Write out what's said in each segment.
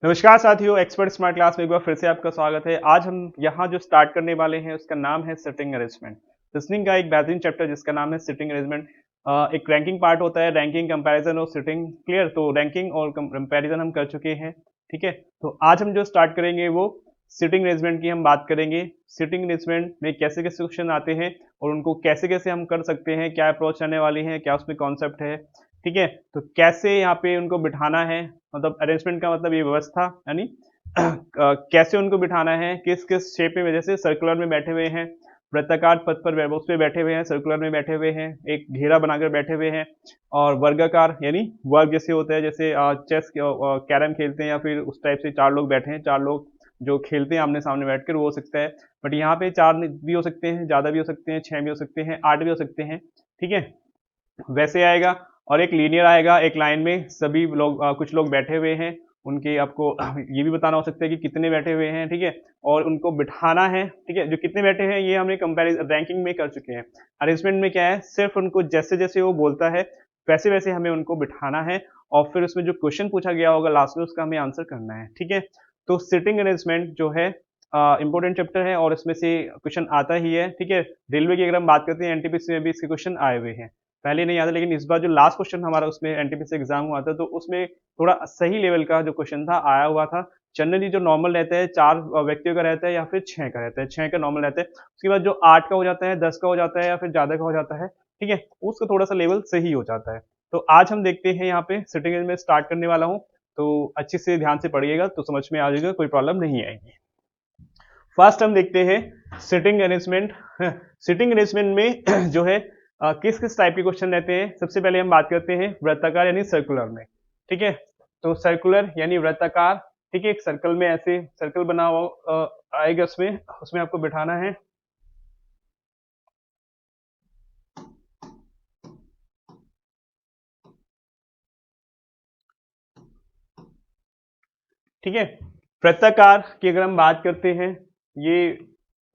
नमस्कार साथियों, expert smart class में एक बार फिर से आपका स्वागत है। आज हम यहाँ जो स्टार्ट करने वाले हैं उसका नाम है सिटिंग अरेंजमेंट। लिसनिंग का एक बेहतरीन चैप्टर जिसका नाम है सिटिंग अरेंजमेंट। एक रैंकिंग पार्ट होता है, रैंकिंग, कंपैरिजन और सिटिंग। क्लियर? तो रैंकिंग और कंपैरिजन हम कर चुके हैं। ठीक है, तो आज हम जो स्टार्ट करेंगे वो सिटिंग अरेंजमेंट की हम बात करेंगे। सिटिंग अरेंजमेंट में कैसे कैसे क्वेश्चन आते हैं और उनको कैसे कैसे हम कर सकते हैं, क्या अप्रोच आने वाली है, क्या उसमें कॉन्सेप्ट है। ठीक है, तो कैसे यहाँ पे उनको बिठाना है, मतलब अरेंजमेंट का मतलब ये व्यवस्था यानी कैसे उनको बिठाना है, किस किस शेप में, जैसे सर्कुलर में बैठे हुए हैं, वृत्ताकार पथ पर उस पे बैठे हुए हैं, सर्कुलर में बैठे हुए हैं, एक घेरा बनाकर बैठे हुए हैं, और वर्गाकार यानी वर्ग जैसे होता है, जैसे चेस कैरम खेलते हैं या फिर उस टाइप से चार लोग बैठे हैं, चार लोग जो खेलते हैं आमने सामने बैठकर, वो हो सकता है। बट यहाँ पे चार भी हो सकते हैं, ज्यादा भी हो सकते हैं, छह भी हो सकते हैं, आठ भी हो सकते हैं। ठीक है, वैसे आएगा। और एक लीनियर आएगा, एक लाइन में सभी लोग कुछ लोग बैठे हुए हैं, उनके आपको ये भी बताना हो सकता है कि कितने बैठे हुए हैं। ठीक है, और उनको बिठाना है। ठीक है, जो कितने बैठे हैं ये हमने कंपैरिजन रैंकिंग में कर चुके हैं। अरेंजमेंट में क्या है, सिर्फ उनको जैसे जैसे वो बोलता है वैसे वैसे हमें उनको बिठाना है, और फिर उसमें जो क्वेश्चन पूछा गया होगा लास्ट में उसका हमें आंसर करना है। ठीक है, तो सिटिंग अरेंजमेंट जो है इंपॉर्टेंट चैप्टर है और इसमें से क्वेश्चन आता ही है। ठीक है, रेलवे की अगर हम बात करते हैं, एनटीपीसी में भी इसके क्वेश्चन आए हुए हैं। पहले नहीं आता, लेकिन इस बार जो लास्ट क्वेश्चन हमारा उसमें एनटीपीसी एग्जाम हुआ था तो उसमें थोड़ा सही लेवल का जो क्वेश्चन था आया हुआ था। जनरली जो नॉर्मल रहता है चार व्यक्तियों का रहता है या फिर छह का रहता है, छह का नॉर्मल रहता है। उसके बाद जो आठ का हो जाता है, 10 का हो जाता है या फिर ज्यादा का हो जाता है। ठीक है, उसका थोड़ा सा लेवल सही हो जाता है। तो आज हम देखते हैं, यहाँ पे सिटिंग में स्टार्ट करने वाला हूँ, तो अच्छे से ध्यान से पढ़िएगा तो समझ में आ जाएगा, कोई प्रॉब्लम नहीं आएगी। फर्स्ट हम देखते हैं सिटिंग अरेंजमेंट। सिटिंग अरेंजमेंट में जो है किस किस टाइप के क्वेश्चन रहते हैं। सबसे पहले हम बात करते हैं वृत्ताकार यानी सर्कुलर में। ठीक है, तो सर्कुलर यानी वृत्ताकार। ठीक है, एक सर्कल में ऐसे सर्कल बना हुआ आएगा, उसमें उसमें आपको बिठाना है। ठीक है, वृत्ताकार की अगर हम बात करते हैं, ये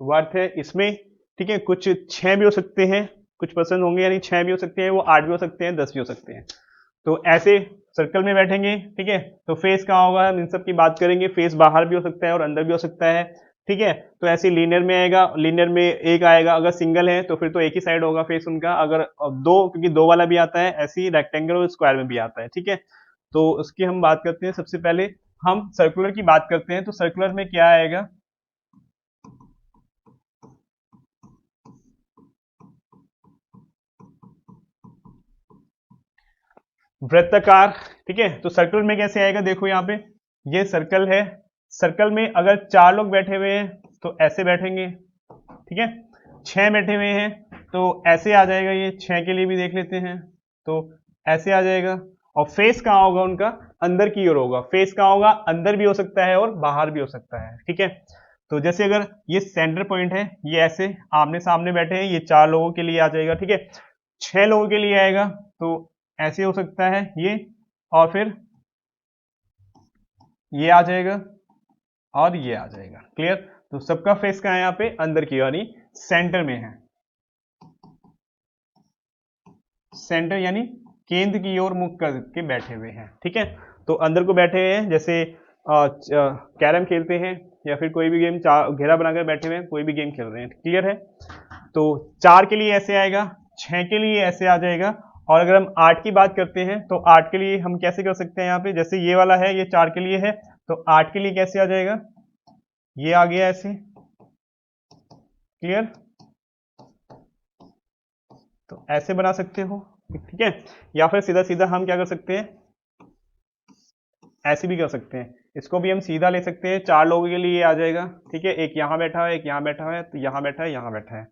वर्थ है इसमें। ठीक है, कुछ छह भी हो सकते हैं, कुछ पर्सन होंगे यानी छह भी हो सकते हैं, वो आठ भी हो सकते हैं, 10 भी हो सकते हैं। तो ऐसे सर्कल में बैठेंगे। ठीक है, तो फेस कहाँ होगा, हम इन सब की बात करेंगे। फेस बाहर भी हो सकता है और अंदर भी हो सकता है। ठीक है, तो ऐसे लीनियर में आएगा, लीनियर में एक आएगा, अगर सिंगल है तो फिर तो एक ही साइड होगा फेस उनका। अगर दो, क्योंकि दो वाला भी आता है, ऐसे ही रेक्टेंगल और स्क्वायर में भी आता है। ठीक है, तो उसकी हम बात करते हैं। सबसे पहले हम सर्कुलर की बात करते हैं, तो सर्कुलर में क्या आएगा, वृत्ताकार। ठीक है, तो सर्कल में कैसे आएगा, देखो यहाँ पे ये सर्कल है। सर्कल में अगर चार लोग बैठे हुए हैं तो ऐसे बैठेंगे। ठीक है, छह बैठे हुए हैं तो ऐसे आ जाएगा, ये छह के लिए भी देख लेते हैं, तो ऐसे आ जाएगा। और फेस कहाँ होगा उनका, अंदर की ओर होगा। फेस कहाँ होगा, अंदर भी हो सकता है और बाहर भी हो सकता है। ठीक है, तो जैसे अगर ये सेंटर पॉइंट है, ये ऐसे आमने सामने बैठे हैं, ये चार लोगों के लिए आ जाएगा। ठीक है, छह लोगों के लिए आएगा तो ऐसे हो सकता है ये, और फिर ये आ जाएगा और ये आ जाएगा। क्लियर? तो सबका फेस कहाँ है, यहाँ पे अंदर की यानी सेंटर में है। सेंटर यानी केंद्र की ओर मुख करके बैठे हुए हैं। ठीक है, तो अंदर को बैठे हुए हैं, जैसे कैरम खेलते हैं या फिर कोई भी गेम, घेरा बनाकर बैठे हुए हैं, कोई भी गेम खेल रहे हैं। क्लियर है? तो चार के लिए ऐसे आएगा, छह के लिए ऐसे आ जाएगा। और अगर हम आठ की बात करते हैं तो आठ के लिए हम कैसे कर सकते हैं, यहाँ पे जैसे ये वाला है, ये चार के लिए है, तो आठ के लिए कैसे आ जाएगा, ये आ गया ऐसे। क्लियर? तो ऐसे बना सकते हो। ठीक है, या फिर सीधा सीधा हम क्या कर सकते हैं, ऐसे भी कर सकते हैं। इसको भी हम सीधा ले सकते हैं, चार लोगों के लिए आ जाएगा। ठीक है, एक यहाँ बैठा है, एक यहाँ बैठा है, तो यहाँ बैठा है, यहाँ बैठा है,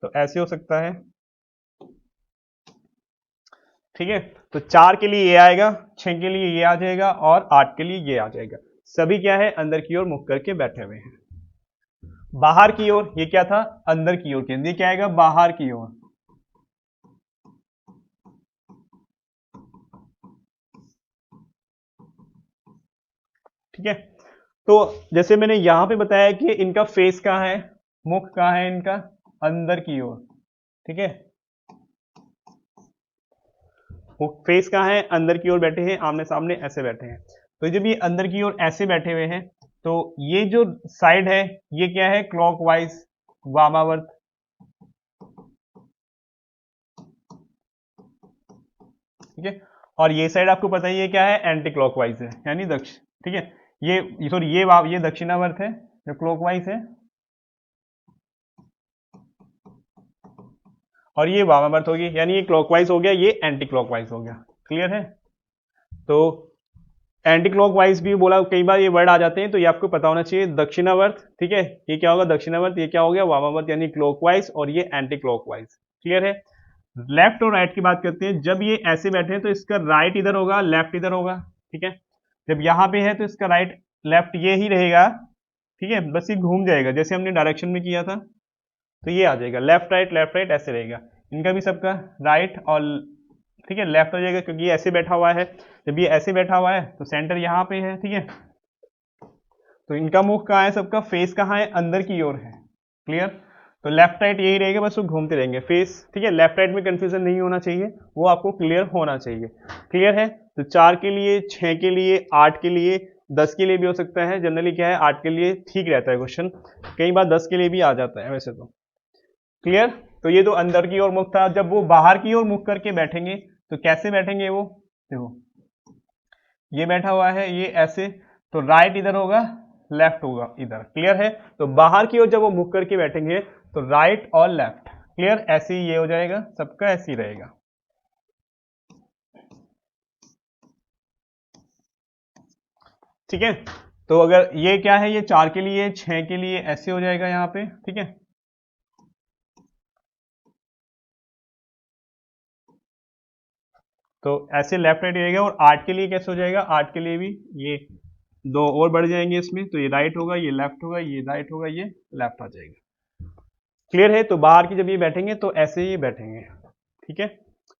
तो ऐसे हो सकता है। ठीक है, तो चार के लिए ये आएगा, छह के लिए ये आ जाएगा और आठ के लिए ये आ जाएगा। सभी क्या है, अंदर की ओर मुख करके बैठे हुए हैं। बाहर की ओर ये क्या था, अंदर की ओर, ये क्या आएगा, बाहर की ओर। ठीक है, तो जैसे मैंने यहां पे बताया कि इनका फेस कहाँ है, मुख कहाँ है इनका, अंदर की ओर। ठीक है, वो फेस कहाँ है, अंदर की ओर बैठे हैं, आमने सामने ऐसे बैठे हैं। तो जब ये अंदर की ओर ऐसे बैठे हुए हैं तो ये जो साइड है ये क्या है, क्लॉकवाइज वामावर्त, ठीक है। और ये साइड आपको पता ही है क्या है, एंटी क्लॉकवाइज है यानी दक्ष, ठीक है। ये सॉरी ये दक्षिणावर्त है जो क्लॉकवाइज है, और ये वामावर्त होगी यानी ये क्लॉकवाइज हो गया, ये एंटी क्लॉकवाइज हो गया। क्लियर है। तो एंटी क्लॉकवाइज भी बोला, कई बार ये वर्ड आ जाते हैं तो ये आपको पता होना चाहिए। दक्षिणावर्त, ठीक है, ये क्या होगा दक्षिणावर्त, ये क्या हो गया वामावर्त यानी क्लॉकवाइज, और ये एंटी क्लॉकवाइज। क्लियर है। लेफ्ट और राइट की बात करते हैं, जब ये ऐसे बैठे हैं तो इसका राइट इधर होगा, लेफ्ट इधर होगा, ठीक है। जब यहां पे है तो इसका राइट लेफ्ट ये ही रहेगा, ठीक है, बस ये घूम जाएगा जैसे हमने डायरेक्शन में किया था, तो ये आ जाएगा लेफ्ट राइट ऐसे रहेगा। इनका भी सबका राइट और, ठीक है, लेफ्ट हो जाएगा क्योंकि ये ऐसे बैठा हुआ है। जब ये ऐसे बैठा हुआ है तो सेंटर यहाँ पे है, ठीक है। तो इनका मुख कहाँ है, सबका फेस कहाँ है, अंदर की ओर है। क्लियर। तो लेफ्ट राइट यही रहेगा, बस वो घूमते रहेंगे फेस, ठीक है। लेफ्ट राइट में कंफ्यूजन नहीं होना चाहिए, वो आपको क्लियर होना चाहिए। क्लियर है। तो 4 के लिए, 6 के लिए, 8 के लिए, 10 के लिए भी हो सकता है। जनरली क्या है 8 के लिए ठीक रहता है क्वेश्चन, कई बार 10 के लिए भी आ जाता है वैसे तो। क्लियर। तो ये तो अंदर की ओर मुख था। जब वो बाहर की ओर मुख करके बैठेंगे तो कैसे बैठेंगे, वो देखो ये बैठा हुआ है ये ऐसे, तो राइट इधर होगा, लेफ्ट होगा इधर। क्लियर है। तो बाहर की ओर जब वो मुख करके बैठेंगे तो राइट और लेफ्ट, क्लियर, ऐसे ही ये हो जाएगा, सबका ऐसे ही रहेगा। ठीक है। तो अगर ये क्या है, ये 4 के लिए, 6 के लिए ऐसे हो जाएगा यहाँ पे, ठीक है। तो ऐसे लेफ्ट राइट रहेगा। और 8 के लिए कैसे हो जाएगा, 8 के लिए भी ये दो और बढ़ जाएंगे इसमें, तो ये राइट होगा, ये लेफ्ट होगा, ये राइट होगा, ये लेफ्ट आ जाएगा। क्लियर है। तो बाहर की जब ये बैठेंगे तो ऐसे ही बैठेंगे, ठीक है।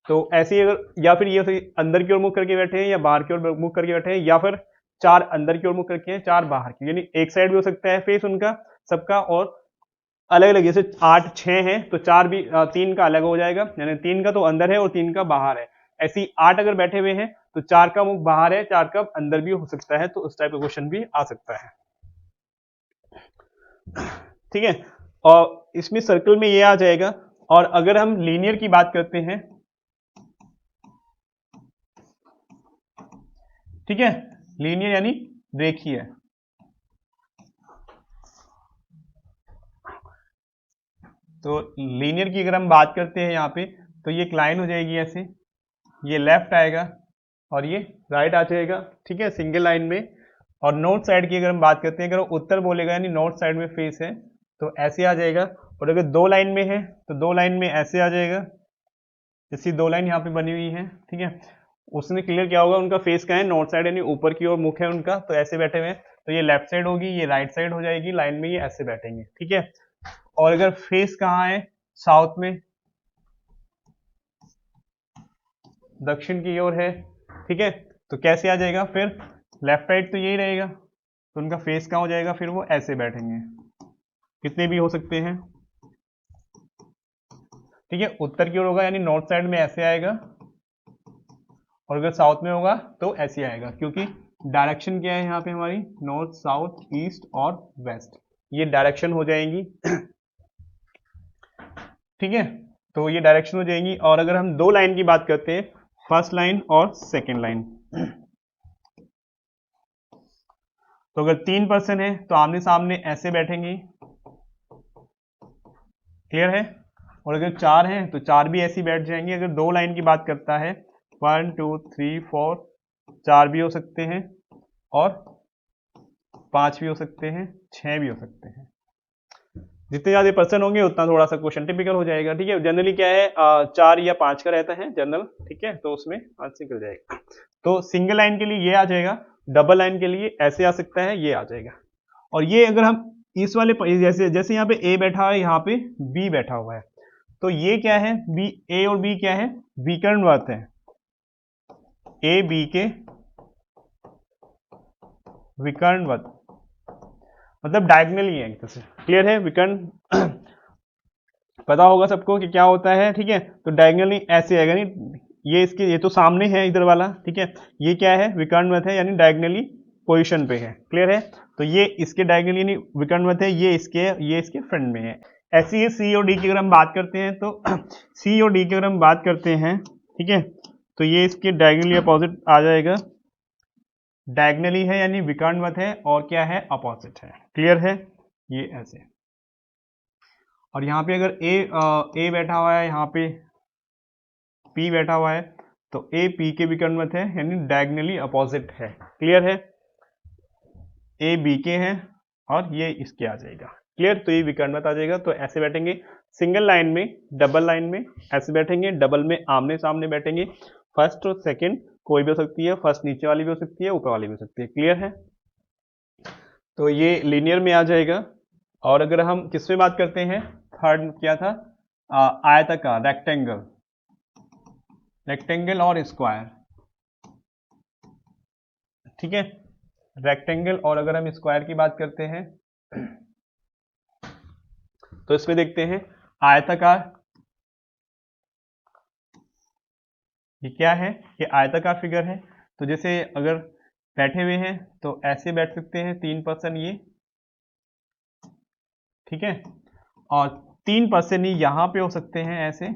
तो ऐसे ही अगर, या फिर ये अंदर की ओर मुख करके बैठे हैं या बाहर की ओर मुख करके बैठे हैं, या फिर 4 अंदर की ओर मुख करके हैं, 4 बाहर की, यानी एक साइड भी हो सकता है फेस उनका सबका, और अलग अलग, जैसे 8 6 है तो 4 भी 3 का अलग हो जाएगा, यानी 3 का तो अंदर है और 3 का बाहर है। ऐसे ही 8 अगर बैठे हुए हैं तो 4 का मुख बाहर है, 4 का अंदर भी हो सकता है, तो उस टाइप का क्वेश्चन भी आ सकता है। ठीक है। और इसमें सर्कल में ये आ जाएगा। और अगर हम लीनियर की बात करते हैं, ठीक है, लीनियर यानी रेखीय, तो लीनियर की अगर हम बात करते हैं यहाँ पे, तो ये एक लाइन हो जाएगी ऐसे, ये लेफ्ट आएगा और ये राइट आ जाएगा, ठीक है, सिंगल लाइन में। और नॉर्थ साइड की अगर हम बात करते हैं, अगर वो उत्तर बोलेगा यानी नॉर्थ साइड में फेस है तो ऐसे आ जाएगा। और अगर 2 लाइन में है तो 2 लाइन में ऐसे आ जाएगा, जैसी 2 लाइन यहाँ पे बनी हुई है, ठीक है। उसने क्लियर क्या होगा, उनका फेस का है नॉर्थ साइड यानी ऊपर की ओर मुख है उनका, तो ऐसे बैठे हुए हैं, तो ये लेफ्ट साइड होगी, ये राइट साइड हो जाएगी, लाइन में ये ऐसे बैठेंगे, ठीक है। और अगर फेस कहाँ है, साउथ में, दक्षिण की ओर है, ठीक है, तो कैसे आ जाएगा फिर, लेफ्ट राइट तो यही रहेगा, तो उनका फेस कहाँ हो जाएगा, फिर वो ऐसे बैठेंगे, कितने भी हो सकते हैं, ठीक है। उत्तर की ओर होगा यानी नॉर्थ साइड में ऐसे आएगा, और अगर साउथ में होगा तो ऐसे आएगा, क्योंकि डायरेक्शन क्या है यहाँ पे हमारी, नॉर्थ साउथ ईस्ट और वेस्ट, ये डायरेक्शन हो जाएंगी। ठीक है। तो ये डायरेक्शन हो जाएंगी। और अगर हम 2 लाइन की बात करते हैं, फर्स्ट लाइन और सेकेंड लाइन, तो अगर 3 पर्सन है तो आमने सामने ऐसे बैठेंगे, क्लियर है। और अगर 4 हैं तो 4 भी ऐसे बैठ जाएंगे। अगर 2 लाइन की बात करता है, 1 2 3 4, 4 भी हो सकते हैं, और 5 भी हो सकते हैं, 6 भी हो सकते हैं। जितने ज्यादा पर्सन होंगे उतना थोड़ा सा क्वेश्चन टिपिकल हो जाएगा, ठीक है। जनरली क्या है 4 या 5 का रहता है जनरल, ठीक है, तो उसमें आंसर निकल जाएगा। तो सिंगल लाइन के लिए ये आ जाएगा, डबल लाइन के लिए ऐसे आ सकता है, ये आ जाएगा। और ये अगर हम इस वाले जैसे जैसे यहाँ पे ए बैठा है, यहाँ पे बी बैठा हुआ है, तो ये क्या है, बी, ए और बी क्या है, विकर्णवत है, ए बी के विकर्णवत, मतलब डायगनली है एक तरह से। क्लियर है। विकर्ण पता होगा सबको कि क्या होता है, ठीक है। तो डायगनली ऐसे आएगा, नहीं ये तो सामने है इधर वाला, ठीक है। ये क्या है, विकर्ण मत है यानी डायगनली पोजीशन पे है, क्लियर है। तो ये इसके डायगनली यानी विकर्ण मत है, ये इसके फ्रंट में है। ऐसे ही सी और डी की अगर हम बात करते हैं तो सी और डी की अगर हम बात करते हैं, ठीक है, तो ये इसके डायगनली अपोजिट आ जाएगा। डायगनली है यानी विकर्ण मत है और क्या है, अपोजिट है, क्लियर है। ये ऐसे, और यहाँ पे अगर ए बैठा हुआ है, यहाँ पे पी बैठा हुआ है, तो ए पी के विकर्ण मत है यानी डायगनली अपोजिट है, क्लियर है। ए बी के हैं और ये इसके आ जाएगा, क्लियर। तो ये विकर्ण मत आ जाएगा। तो ऐसे बैठेंगे सिंगल लाइन में, डबल लाइन में ऐसे बैठेंगे, डबल में आमने सामने बैठेंगे। फर्स्ट और सेकंड कोई भी हो सकती है, फर्स्ट नीचे वाली भी हो सकती है, ऊपर वाली भी हो सकती है, क्लियर है। तो ये लीनियर में आ जाएगा। और अगर हम किस में बात करते हैं, थर्ड क्या था, आयताकार, रेक्टेंगल, रेक्टेंगल और स्क्वायर, ठीक है। रेक्टेंगल और अगर हम स्क्वायर की बात करते हैं तो इसमें देखते हैं आयताकार, ये क्या है, ये आयताकार फिगर है। तो जैसे अगर बैठे हुए हैं तो ऐसे बैठ सकते हैं 3% ये, ठीक है, और 3% ही यहाँ पे हो सकते हैं ऐसे,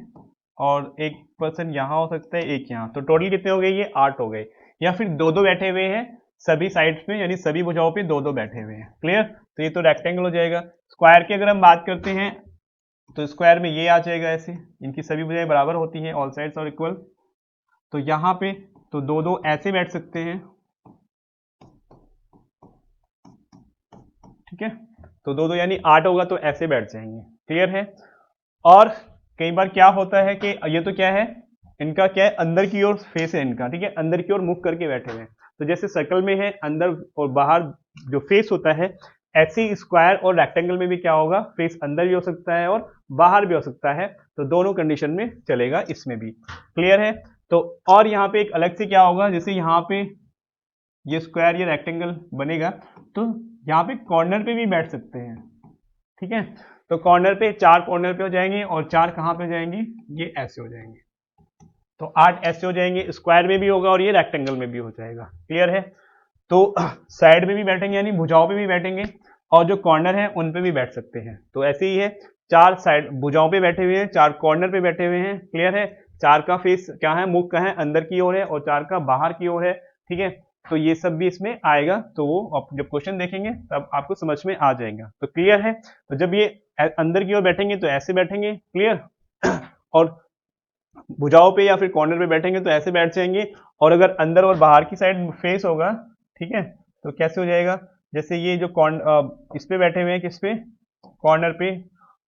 और 1% यहाँ हो सकता है, एक यहाँ। तो टोटल कितने हो गए, ये 8 हो गए। या फिर दो दो बैठे हुए हैं सभी साइड्स में, यानी सभी भुजाओं पे दो दो बैठे हुए हैं, क्लियर। तो ये तो रेक्टेंगल हो जाएगा। स्क्वायर की अगर हम बात करते हैं तो स्क्वायर में ये आ जाएगा ऐसे, इनकी सभी भुजाएं बराबर होती हैं, ऑल साइड्स और इक्वल। तो यहाँ पे तो दो दो ऐसे बैठ सकते हैं, ठीक है। तो दो दो यानी 8 होगा, तो ऐसे बैठ जाएंगे, क्लियर है। और कई बार क्या होता है कि ये तो क्या है, इनका क्या है, अंदर की ओर फेस है इनका, ठीक है, अंदर की ओर मुख करके बैठे हुए हैं। तो जैसे सर्कल में है अंदर और बाहर जो फेस होता है, ऐसे ही स्क्वायर और रेक्टेंगल में भी क्या होगा, फेस अंदर भी हो सकता है और बाहर भी हो सकता है। तो दोनों कंडीशन में चलेगा इसमें भी, क्लियर है। तो और यहाँ पे एक अलग से क्या होगा, जैसे यहाँ पे ये स्क्वायर या रेक्टेंगल बनेगा तो यहाँ पे कॉर्नर पे भी बैठ सकते हैं, ठीक है। तो कॉर्नर पे 4 कॉर्नर पे हो जाएंगे और 4 कहाँ पे जाएंगे, ये ऐसे हो जाएंगे। तो 8 ऐसे हो जाएंगे, स्क्वायर में भी होगा और ये रेक्टेंगल में भी हो जाएगा, क्लियर है। तो साइड में भी बैठेंगे यानी भुजाओं पे भी बैठेंगे, और जो कॉर्नर है उन पे भी बैठ सकते हैं। तो ऐसे ही है, 4 साइड भुजाओं पे बैठे हुए हैं, 4 कॉर्नर पे बैठे हुए हैं, क्लियर है। 4 का फेस क्या है, मुख का है अंदर की ओर है, और 4 का बाहर की ओर है, ठीक है। तो ये सब भी इसमें आएगा। तो वो आप जब क्वेश्चन देखेंगे तब आपको समझ में आ जाएगा। तो क्लियर है। तो जब ये अंदर की ओर बैठेंगे तो ऐसे बैठेंगे, क्लियर। और भुजाओं पे या फिर कॉर्नर पे बैठेंगे तो ऐसे बैठ जाएंगे। और अगर अंदर और बाहर की साइड फेस होगा, ठीक है, तो कैसे हो जाएगा, जैसे ये जो इस पे बैठे हुए हैं, किस पे, कॉर्नर पे,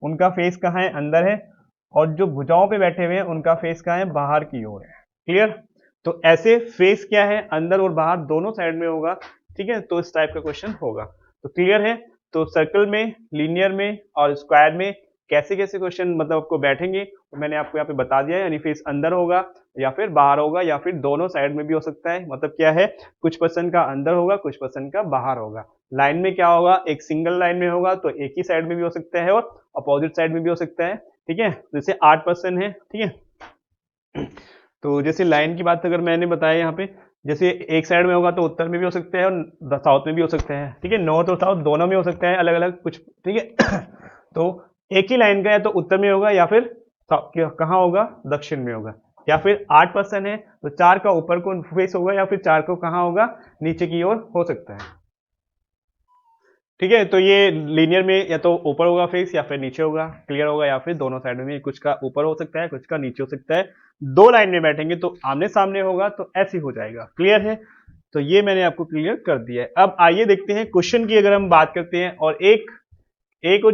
उनका फेस कहाँ है, अंदर है। और जो भुजाओं पे बैठे हुए हैं उनका फेस कहाँ है, बाहर की ओर है, क्लियर। तो ऐसे फेस क्या है, अंदर और बाहर दोनों साइड में होगा, ठीक है। तो इस टाइप का क्वेश्चन होगा। तो क्लियर है। तो सर्कल में, लीनियर में और स्क्वायर में कैसे कैसे क्वेश्चन मतलब आपको बैठेंगे, तो मैंने आपको यहाँ पे बता दिया है। यानी फेस अंदर होगा या फिर बाहर होगा या फिर दोनों साइड में भी हो सकता है। मतलब क्या है, कुछ पर्सन का अंदर होगा, कुछ पर्सन का बाहर होगा। लाइन में क्या होगा, एक सिंगल लाइन में होगा तो एक ही साइड में भी हो सकता है और अपोजिट साइड में भी हो सकता है, ठीक है। जैसे 8 पर्सन है, ठीक है। तो जैसे लाइन की बात अगर मैंने बताया यहाँ पे, जैसे एक साइड में होगा तो उत्तर में भी हो सकता है और साउथ में भी हो सकता है, ठीक है। नॉर्थ और साउथ दोनों में हो सकता है, अलग अलग कुछ, ठीक है। तो एक ही लाइन का है तो उत्तर में होगा या फिर कहाँ होगा, दक्षिण में होगा। या फिर 8 पर्सन है तो 4 का ऊपर को फेस होगा या फिर 4 को कहाँ होगा, नीचे की ओर हो सकता है, ठीक है। तो ये लीनियर में या तो ऊपर होगा फेस या फिर नीचे होगा, क्लियर होगा। या फिर दोनों साइड में, कुछ का ऊपर हो सकता है, कुछ का नीचे हो सकता है। दो लाइन में बैठेंगे तो आमने सामने होगा, तो ऐसे हो जाएगा, क्लियर है। तो ये मैंने आपको क्लियर कर दिया है। अब आइए देखते हैं क्वेश्चन की अगर हम बात करते हैं। और एक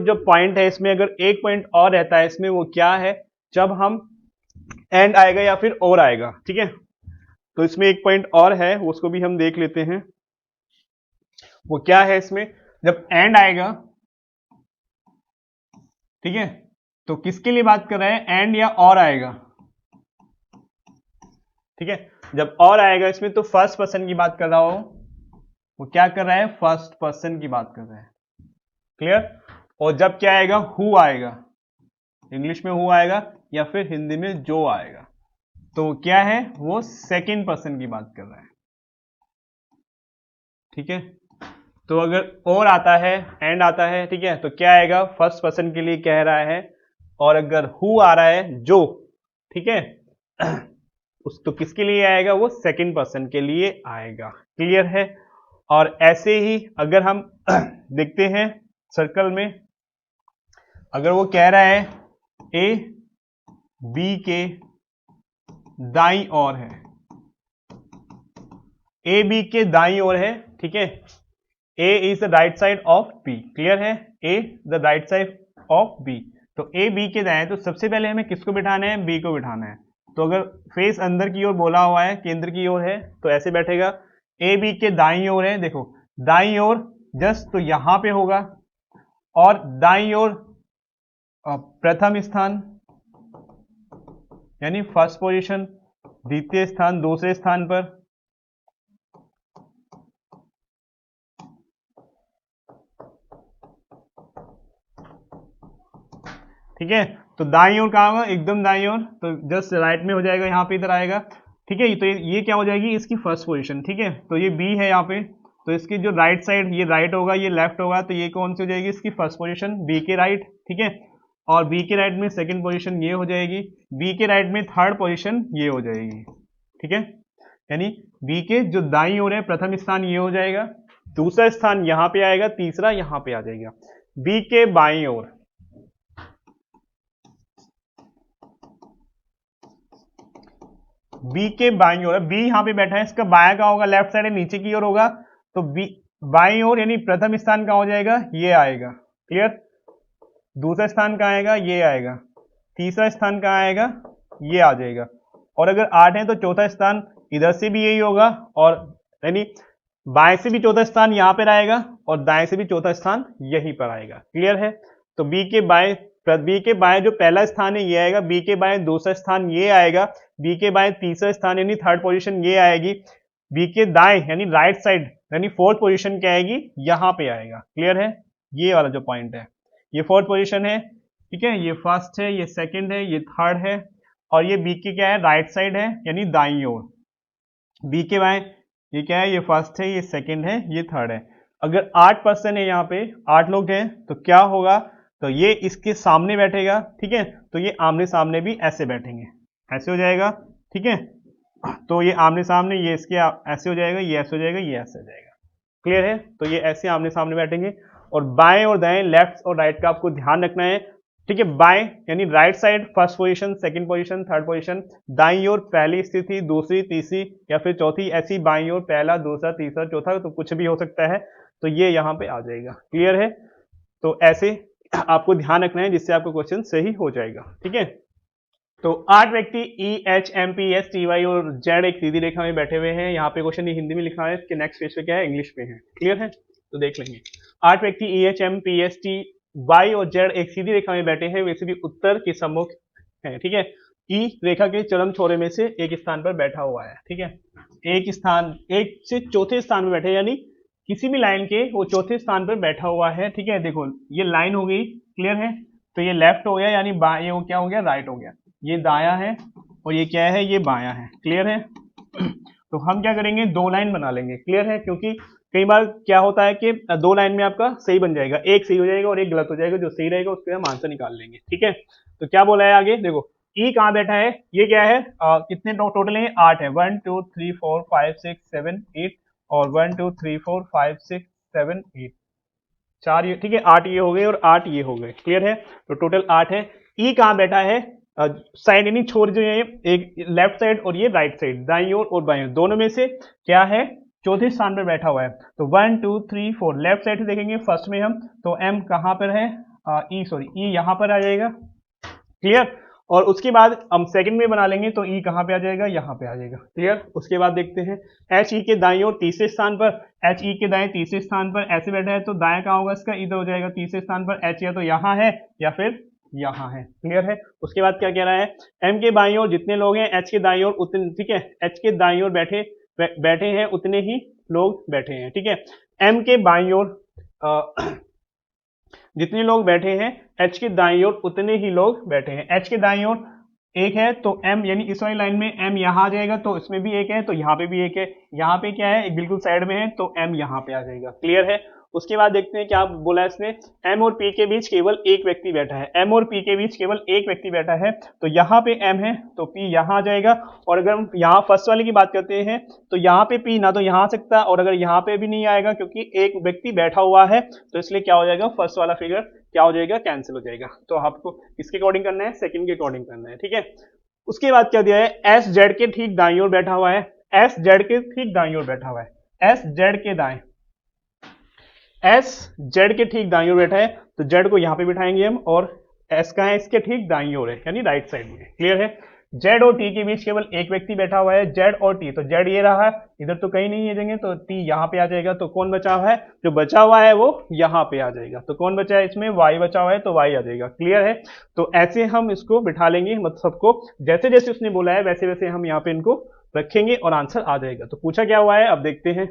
जो पॉइंट है इसमें, अगर एक पॉइंट और रहता है इसमें, वो क्या है, जब हम एंड आएगा या फिर और आएगा, ठीक है। तो इसमें एक पॉइंट और है, उसको भी हम देख लेते हैं। वो क्या है, इसमें जब एंड आएगा, ठीक है, तो किसके लिए बात कर रहे हैं, एंड या और आएगा, ठीक है। जब और आएगा इसमें तो फर्स्ट पर्सन की बात कर रहा हो, वो क्या कर रहा है, फर्स्ट पर्सन की बात कर रहा है, क्लियर। और जब क्या आएगा, हु आएगा, इंग्लिश में हु आएगा या फिर हिंदी में जो आएगा, तो क्या है, वो सेकेंड पर्सन की बात कर रहा है, ठीक है। तो अगर और आता है, एंड आता है, ठीक है, तो क्या आएगा, फर्स्ट पर्सन के लिए कह रहा है। और अगर हु आ रहा है, जो, ठीक है, उस तो किसके लिए आएगा, वो सेकंड पर्सन के लिए आएगा। क्लियर है। और ऐसे ही अगर हम देखते हैं सर्कल में, अगर वो कह रहा है ए बी के दाईं ओर है, ए बी के दाईं ओर है, ठीक है, A is the right side of B. Clear है, A the right side of B. तो ए बी के दाएं, तो सबसे पहले हमें किसको बिठाना है, बी को बिठाना है। तो अगर फेस अंदर की ओर बोला हुआ है, केंद्र की ओर है, तो ऐसे बैठेगा। ए बी के दाईं ओर है, देखो दाईं ओर जस्ट तो यहां पे होगा, और दाईं ओर प्रथम स्थान यानी फर्स्ट पोजीशन, द्वितीय स्थान दूसरे स्थान पर, ठीक है। तो दाईं ओर कहाँ होगा, एकदम दाईं ओर, तो जस्ट राइट में हो जाएगा, यहाँ पे इधर आएगा, ठीक है। तो ये क्या हो जाएगी, इसकी फर्स्ट पोजीशन, ठीक है। तो ये बी है यहाँ पे, तो इसकी जो राइट साइड, ये राइट होगा, ये लेफ्ट होगा, तो ये कौन सी हो जाएगी, इसकी फर्स्ट पोजीशन, बी के राइट, ठीक है। और बी के राइट में सेकंड पोजीशन ये हो जाएगी, बी के राइट में थर्ड पोजीशन ये हो जाएगी, ठीक है। यानी बी के जो दाईं ओर है प्रथम स्थान ये हो जाएगा, दूसरा स्थान यहाँ पे आएगा, तीसरा यहाँ पे आ जाएगा। बी के बाईं ओर, बी के बाईं ओर, बी यहाँ पे बैठा है, इसका बायां का होगा, लेफ्ट साइड है, नीचे की ओर होगा, तो बी बाईं ओर यानी प्रथम स्थान का हो जाएगा, ये आएगा। क्लियर। दूसरा स्थान कहाँ आएगा, ये आएगा। तीसरा स्थान कहाँ आएगा, ये आ जाएगा। और अगर 8 है तो चौथा स्थान इधर से भी यही होगा, और यानी बाएं से भी चौथा स्थान यहाँ पर आएगा, और दाएं से भी चौथा स्थान यहीं पर आएगा। क्लियर है। तो बी के बाएं जो पहला स्थान है ये आएगा, बी के बाएं दूसरा स्थान ये आएगा, बी के बाएं तीसरा स्थान यानी थर्ड पोजीशन ये आएगी, बी के दाएं यानी राइट साइड यानी फोर्थ पोजीशन क्या आएगी, यहां पे आएगा। क्लियर है। ये वाला जो पॉइंट है ये फोर्थ पोजीशन है, ठीक है। ये फर्स्ट है, ये सेकंड है, ये थर्ड है, और ये बी के क्या है, राइट साइड है यानी दाईं ओर। बी के बाएं ये क्या है, ये फर्स्ट है, ये सेकंड है, ये थर्ड है। अगर 8 पर्सन है, यहाँ पे 8 लोग हैं, तो क्या होगा, तो ये इसके सामने बैठेगा, ठीक है। तो ये आमने सामने भी ऐसे बैठेंगे, ऐसे हो जाएगा, ठीक है। तो ये आमने सामने, ये इसके ऐसे हो जाएगा, ये ऐसे हो जाएगा, ये ऐसे हो जाएगा। क्लियर है। तो ये ऐसे आमने सामने बैठेंगे, और बाएं और दाएं, लेफ्ट और राइट का आपको ध्यान रखना है, ठीक है। बाएं यानी right side first position, second position, third position, दाईं ओर पहली स्थिति, दूसरी, तीसरी या फिर चौथी, ऐसी बाईं ओर पहला, दूसरा, तीसरा, चौथा, तो कुछ भी हो सकता है, तो ये यहाँ पे आ जाएगा। क्लियर है। तो ऐसे आपको ध्यान रखना है, जिससे आपका क्वेश्चन सही हो जाएगा, ठीक है। तो 8 व्यक्ति E H M P S T Y और जेड एक सीधी रेखा में बैठे हुए हैं। यहाँ पे क्वेश्चन हिंदी में लिखा है, इसके नेक्स्ट पेज पे क्या है, इंग्लिश में है। क्लियर है। तो देख लेंगे। 8 व्यक्ति E H M P S T Y और जेड एक सीधी रेखा में बैठे हैं, वैसे भी उत्तर के सम्मुख है, ठीक है। ई रेखा के चरम छोरे में से एक स्थान पर बैठा हुआ है, ठीक है। एक से चौथे स्थान में बैठे, यानी किसी भी लाइन के वो चौथे स्थान पर बैठा हुआ है, ठीक है। देखो ये लाइन हो गई। क्लियर है। तो ये लेफ्ट हो गया, यानी ये वो क्या हो गया, राइट हो गया। ये दायां है, और ये क्या है, ये बायां है। क्लियर है। तो हम क्या करेंगे, 2 लाइन बना लेंगे। क्लियर है। क्योंकि कई बार क्या होता है कि 2 लाइन में आपका सही बन जाएगा, एक सही हो जाएगा और एक गलत हो जाएगा, जो सही रहेगा उसके हम आंसर निकाल लेंगे, ठीक है। तो क्या बोला है आगे, देखो ई कहाँ बैठा है, ये क्या है, कितने टोटल है, 8 है, 1 2 3 4 5 6 7 8, और 1 2 3 4 5 6 7 8, 4 ये, ठीक है। 8 ये हो गए और 8 ये हो गए। क्लियर है। तो टोटल 8 है। ई कहाँ बैठा है, साइड यानी छोर जो है, एक लेफ्ट साइड और ये राइट साइड, दाईं ओर और बाईं ओर, दोनों में से क्या है, चौथे स्थान पर बैठा हुआ है। तो 1 2 3 4 लेफ्ट साइड से देखेंगे फर्स्ट में हम, तो एम कहां पर है, ई यहां पर आ जाएगा। क्लियर। और उसके बाद हम सेकंड में बना लेंगे, तो ई कहां पे आ जाएगा, यहां पे आ जाएगा। क्लियर। उसके बाद देखते हैं एच ई के दाईं ओर तीसरे स्थान पर, एच ई के दाएं तीसरे स्थान पर ऐसे बैठा है, तो दाएं कहां होगा इसका, इधर हो जाएगा तीसरे स्थान पर। एच या तो यहां है या फिर यहां है। क्लियर है। उसके बाद क्या कह रहा है, एम के बाईं ओर जितने लोग हैं, एच के दाईं ओर उतने, ठीक है, एच के दाईं ओर बैठे हैं उतने ही लोग बैठे हैं, ठीक है। एम के बाईं ओर जितने लोग बैठे हैं, एच के दाईं ओर उतने ही लोग बैठे हैं। एच के दाईं ओर एक है तो m यानी इस वाली लाइन में m यहाँ आ जाएगा, तो इसमें भी एक है, तो यहाँ पे भी एक है, यहाँ पे क्या है, एक बिल्कुल साइड में है, तो m यहाँ पे आ जाएगा। क्लियर है। उसके बाद देखते हैं क्या बोला है इसने, m और p के बीच केवल एक व्यक्ति बैठा है, m और p के बीच केवल एक व्यक्ति बैठा है, तो यहाँ पे m है तो p यहाँ आ जाएगा। और अगर हम यहाँ फर्स्ट वाले की बात करते हैं तो यहाँ पे p ना तो यहाँ आ सकता है और अगर यहाँ पे भी नहीं आएगा क्योंकि एक व्यक्ति बैठा हुआ है, तो इसलिए क्या हो जाएगा, फर्स्ट वाला फिगर क्या हो जाएगा, कैंसिल हो जाएगा। तो आपको किसके अकॉर्डिंग करना है, सेकंड के अकॉर्डिंग करना है। ठीक है। उसके बाद क्या दिया है, एस जेड के ठीक दाईं ओर बैठा हुआ है, एस जेड के ठीक दाईं ओर बैठा हुआ है, एस जेड के दाएं, एस जेड के ठीक दाईं ओर बैठा है, तो जेड को यहां पे बिठाएंगे हम और एस का है इसके ठीक दाईं ओर है यानी राइट साइड में। क्लियर है। जेड और टी के बीच केवल एक व्यक्ति बैठा हुआ है, जेड और टी, तो जेड ये रहा, इधर तो कहीं नहीं है जगह, तो टी यहाँ पे आ जाएगा। तो कौन बचा हुआ है, जो बचा हुआ है वो यहाँ पे आ जाएगा। तो कौन बचा है इसमें, वाई बचा हुआ है, तो वाई आ जाएगा। क्लियर है। तो ऐसे हम इसको बिठा लेंगे, मतलब सबको जैसे जैसे उसने बोला है वैसे वैसे हम यहाँ पे इनको रखेंगे और आंसर आ जाएगा। तो पूछा क्या हुआ है, अब देखते हैं।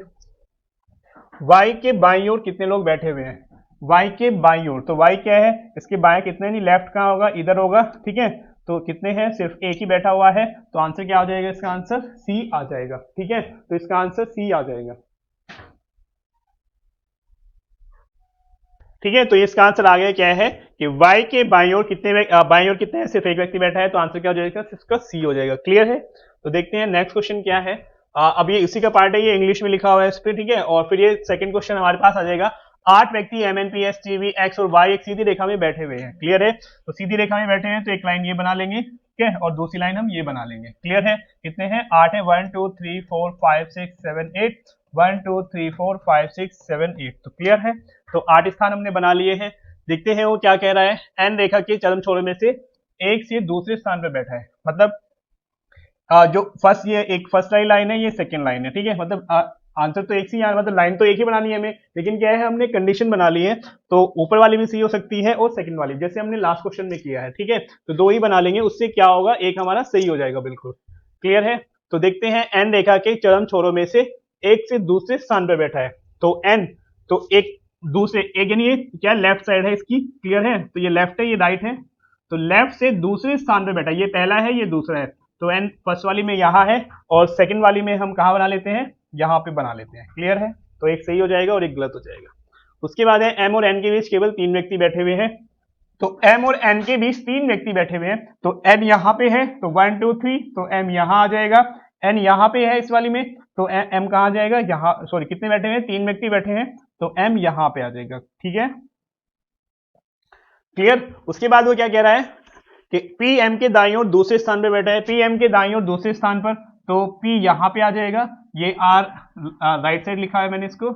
y के बाईं ओर कितने लोग बैठे हुए हैं, y के बाईं ओर, तो y क्या है, इसके बाएं कितने, नहीं लेफ्ट कहाँ होगा, इधर होगा। ठीक है। तो कितने हैं, सिर्फ एक ही बैठा हुआ है, तो आंसर क्या आ जाएगा, इसका आंसर सी आ जाएगा। ठीक है। तो इसका आंसर सी आ जाएगा। ठीक है। तो इसका आंसर आ गया क्या है कि y के बाईं ओर कितने हैं, सिर्फ एक व्यक्ति बैठा है, तो आंसर क्या हो जाएगा, इसका सी हो जाएगा। क्लियर है। तो देखते हैं नेक्स्ट क्वेश्चन क्या है। अब ये इसी का पार्ट है, ये इंग्लिश में लिखा हुआ है इस पे। ठीक है। और फिर ये सेकंड क्वेश्चन हमारे पास आ जाएगा। 8 व्यक्ति M N P S T V X और वाई एक सीधी रेखा में बैठे हुए हैं। क्लियर है। तो सीधी रेखा में बैठे हैं तो एक लाइन ये बना लेंगे, ठीक है, और दूसरी लाइन हम ये बना लेंगे। क्लियर है। कितने हैं, 8 है, 1 2 3 4 5 6 7 8, 1 2 3 4 5 6 7 8। तो क्लियर है। तो 8 स्थान हमने बना लिए हैं। देखते हैं वो क्या कह रहा है। एन रेखा के चरम छोरों में से एक से दूसरे स्थान पर बैठा है, मतलब जो फर्स्ट, ये एक फर्स्ट वाली लाइन है, ये सेकंड लाइन है। ठीक है। मतलब आंसर तो एक सी, मतलब लाइन तो एक ही बनानी है हमें, लेकिन क्या है, हमने कंडीशन बना ली है, तो ऊपर वाली भी सी हो सकती है और सेकंड वाली, जैसे हमने लास्ट क्वेश्चन में किया है। ठीक है। तो दो ही बना लेंगे, उससे क्या होगा, एक हमारा सही हो जाएगा बिल्कुल। क्लियर है। तो देखते हैं, एन रेखा के चरम छोरों में से एक से दूसरे स्थान पर बैठा है, तो एन, तो एक दूसरे, एक यानी ये क्या लेफ्ट साइड है इसकी। क्लियर है। तो ये लेफ्ट है, ये राइट है, तो लेफ्ट से दूसरे स्थान पर बैठा है, ये पहला है, ये दूसरा है, तो एन फर्स्ट वाली में यहाँ है और सेकंड वाली में हम कहाँ बना लेते हैं, यहाँ पे बना लेते हैं। क्लियर है। तो एक सही हो जाएगा और एक गलत हो जाएगा। उसके बाद है एम और एन के बीच केवल 3 व्यक्ति बैठे हुए हैं, तो एम और एन के बीच 3 व्यक्ति बैठे हुए हैं, तो एन यहाँ पे है, तो 1 2 3, तो एम यहाँ आ जाएगा। एन यहाँ पे है इस वाली में, तो एम कहाँ आ जाएगा, यहाँ, सॉरी कितने बैठे हुए हैं, 3 व्यक्ति बैठे हैं, तो एम यहाँ पे आ जाएगा। ठीक है। क्लियर। उसके बाद वो क्या कह रहा है कि पी एम के दाईं ओर दूसरे स्थान पर बैठा है, पी एम के दाईं ओर दूसरे स्थान पर, तो पी यहां पे आ जाएगा, ये आर राइट साइड लिखा है मैंने इसको।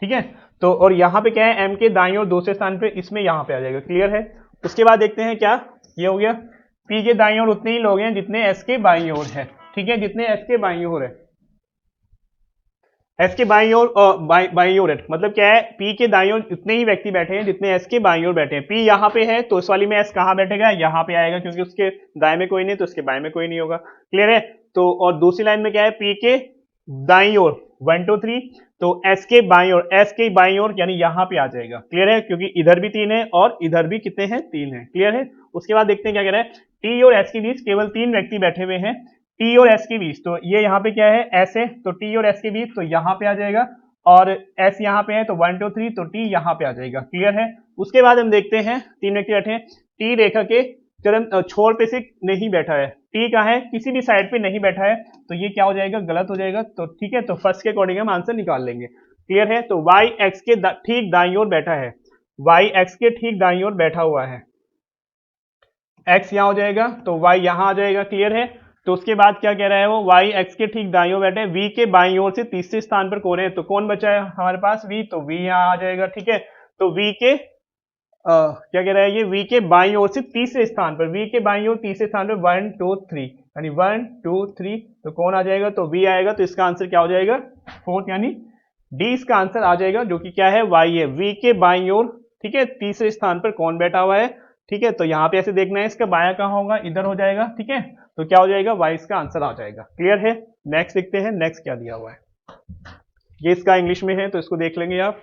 ठीक है। तो और यहां पे क्या है, एम के दाईं ओर दूसरे स्थान पे, इसमें यहां पे आ जाएगा। क्लियर है। उसके बाद देखते हैं क्या, ये हो गया, पी के दाईं ओर उतने ही लोग हैं जितने एस के बाईं ओर है। ठीक है। जितने एस के बाईं ओर है, एस के बाईं ओर, बाईं ओर है, मतलब क्या है, पी के दाईं ओर उतने ही व्यक्ति बैठे हैं जितने एस के बाईं ओर बैठे हैं। पी यहाँ पे है, तो इस वाली में एस कहाँ बैठेगा, यहाँ पे आएगा, क्योंकि उसके दाएं में कोई नहीं, तो उसके बाएं में कोई नहीं होगा। क्लियर है। तो और दूसरी लाइन में क्या है, पी के दाईं ओर 1 2 3, तो एस के बाईं ओर, एस के बाईं ओर यानी यहाँ पे आ जाएगा। क्लियर है। क्योंकि इधर भी 3 है और इधर भी कितने हैं, 3 है। क्लियर है। उसके बाद देखते हैं क्या कह रहा है, टी और एस के बीच केवल 3 व्यक्ति बैठे हुए हैं, टी और एस के बीच, तो ये यहाँ पे क्या है, एस है, तो टी और एस के बीच, तो यहाँ पे आ जाएगा, और एस यहाँ पे है, तो 1 2 3, तो टी यहाँ पे आ जाएगा। क्लियर है। उसके बाद हम देखते हैं, 3 व्यक्ति बैठे हैं, टी रेखा के चरम छोर पे से नहीं बैठा है, टी कहाँ है, किसी भी साइड पे नहीं बैठा है, तो ये क्या हो जाएगा, गलत हो जाएगा। तो ठीक है। तो फर्स्ट के अकॉर्डिंग हम आंसर निकाल लेंगे। क्लियर है। तो वाई एक्स के ठीक दाईं ओर बैठा है, वाई एक्स के ठीक दाईं ओर बैठा हुआ है, एक्स यहाँ हो जाएगा, तो वाई यहाँ आ जाएगा। क्लियर है। तो उसके बाद क्या कह रहा है वो, वाई एक्स के ठीक दाईं ओर बैठे, वी के बाईं ओर से तीसरे स्थान पर कौन है, तो कौन बचा है हमारे पास, वी, तो वी यहाँ आ जाएगा। ठीक है। तो वी के क्या कह रहा है ये, वी के बाईं ओर से तीसरे स्थान पर, वी के बाईं ओर तीसरे स्थान पर 1 2 3, यानी 1 2 3, तो कौन आ जाएगा, तो वी आएगा। तो इसका आंसर क्या हो जाएगा, फोर्थ, यानी डी इसका आंसर आ जाएगा, जो कि क्या है, वाई है, वी के बाईं ओर। ठीक है। तीसरे स्थान पर कौन बैठा हुआ है। ठीक है। तो यहाँ पे ऐसे देखना है, इसका बाया कहाँ होगा, इधर हो जाएगा। ठीक है। तो क्या हो जाएगा, वाई इसका आंसर आ जाएगा। क्लियर है। नेक्स्ट देखते हैं, नेक्स्ट क्या दिया हुआ है, ये इसका इंग्लिश में है, तो इसको देख लेंगे आप।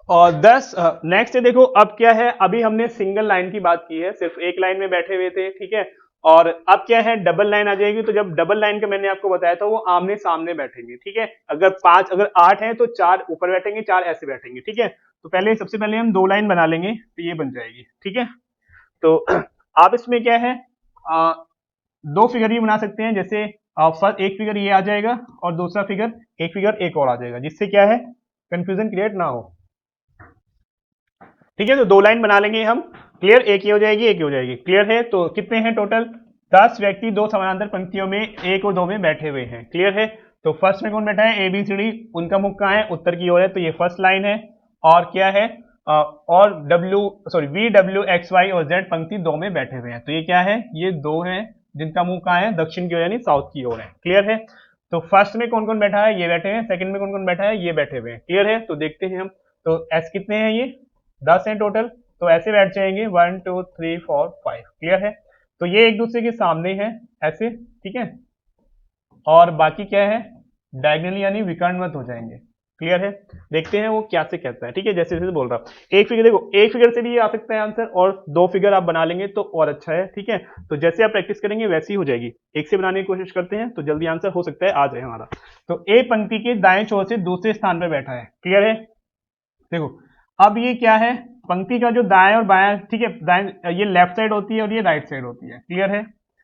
और 10 नेक्स्ट है देखो, अब क्या है, अभी हमने सिंगल लाइन की बात की है, सिर्फ एक लाइन में बैठे हुए थे, ठीक है। और अब क्या है, डबल लाइन आ जाएगी। तो जब डबल लाइन का मैंने आपको बताया था वो आमने सामने बैठेंगे, ठीक है। अगर 8 हैं तो 4 ऊपर बैठेंगे, 4 ऐसे बैठेंगे, ठीक है। तो सबसे पहले हम 2 लाइन बना लेंगे, तो ये बन जाएगी, ठीक है। तो आप इसमें क्या है, आ, 2 फिगर भी बना सकते हैं, जैसे फर्स्ट एक फिगर ये आ जाएगा और दूसरा फिगर एक और आ जाएगा, जिससे क्या है कंफ्यूजन क्रिएट ना हो, ठीक है। तो 2 लाइन बना लेंगे हम, क्लियर। एक ही हो जाएगी, एक ही हो जाएगी, क्लियर है। तो कितने हैं टोटल, 10 व्यक्ति 2 समानांतर पंक्तियों में 1 और 2 में बैठे हुए हैं, क्लियर है। तो फर्स्ट में कौन बैठा है, ABCD, उनका मुख कहाँ है, उत्तर की ओर है, तो ये फर्स्ट लाइन है। और क्या है, और VWXY और Z पंक्ति 2 में बैठे हुए हैं, तो ये क्या है, ये 2 हैं जिनका मुंह कहाँ है, दक्षिण की ओर यानी साउथ की ओर है, क्लियर है। तो फर्स्ट में कौन कौन बैठा है, ये बैठे हैं। सेकंड में कौन कौन बैठा है, ये बैठे हुए हैं, क्लियर है। तो देखते हैं हम, तो एस कितने हैं, ये 10 हैं टोटल, तो ऐसे बैठ जाएंगे 1 2 3 4 5, क्लियर है। तो ये एक दूसरे के सामने है ऐसे, ठीक है। और बाकी क्या है, डायगनली यानी विकर्णवत हो जाएंगे, क्लियर है। देखते हैं वो क्या से कहता है, ठीक है। जैसे जैसे बोल रहा हूं, एक फिगर देखो, एक फिगर से भी आ सकता है आंसर, और 2 फिगर आप बना लेंगे तो और अच्छा है, ठीक है। तो जैसे आप प्रैक्टिस करेंगे वैसी हो जाएगी। एक से बनाने की कोशिश करते हैं तो जल्दी आंसर हो सकता है आ जाए हमारा। तो ए पंक्ति के दाएं छोर से दूसरे स्थान पर बैठा है, क्लियर है। देखो अब ये क्या है, पंक्ति का जो दाएं और बायां, ठीक है, दाएं ये लेफ्ट साइड होती है और ये राइट साइड होती है, क्लियर है।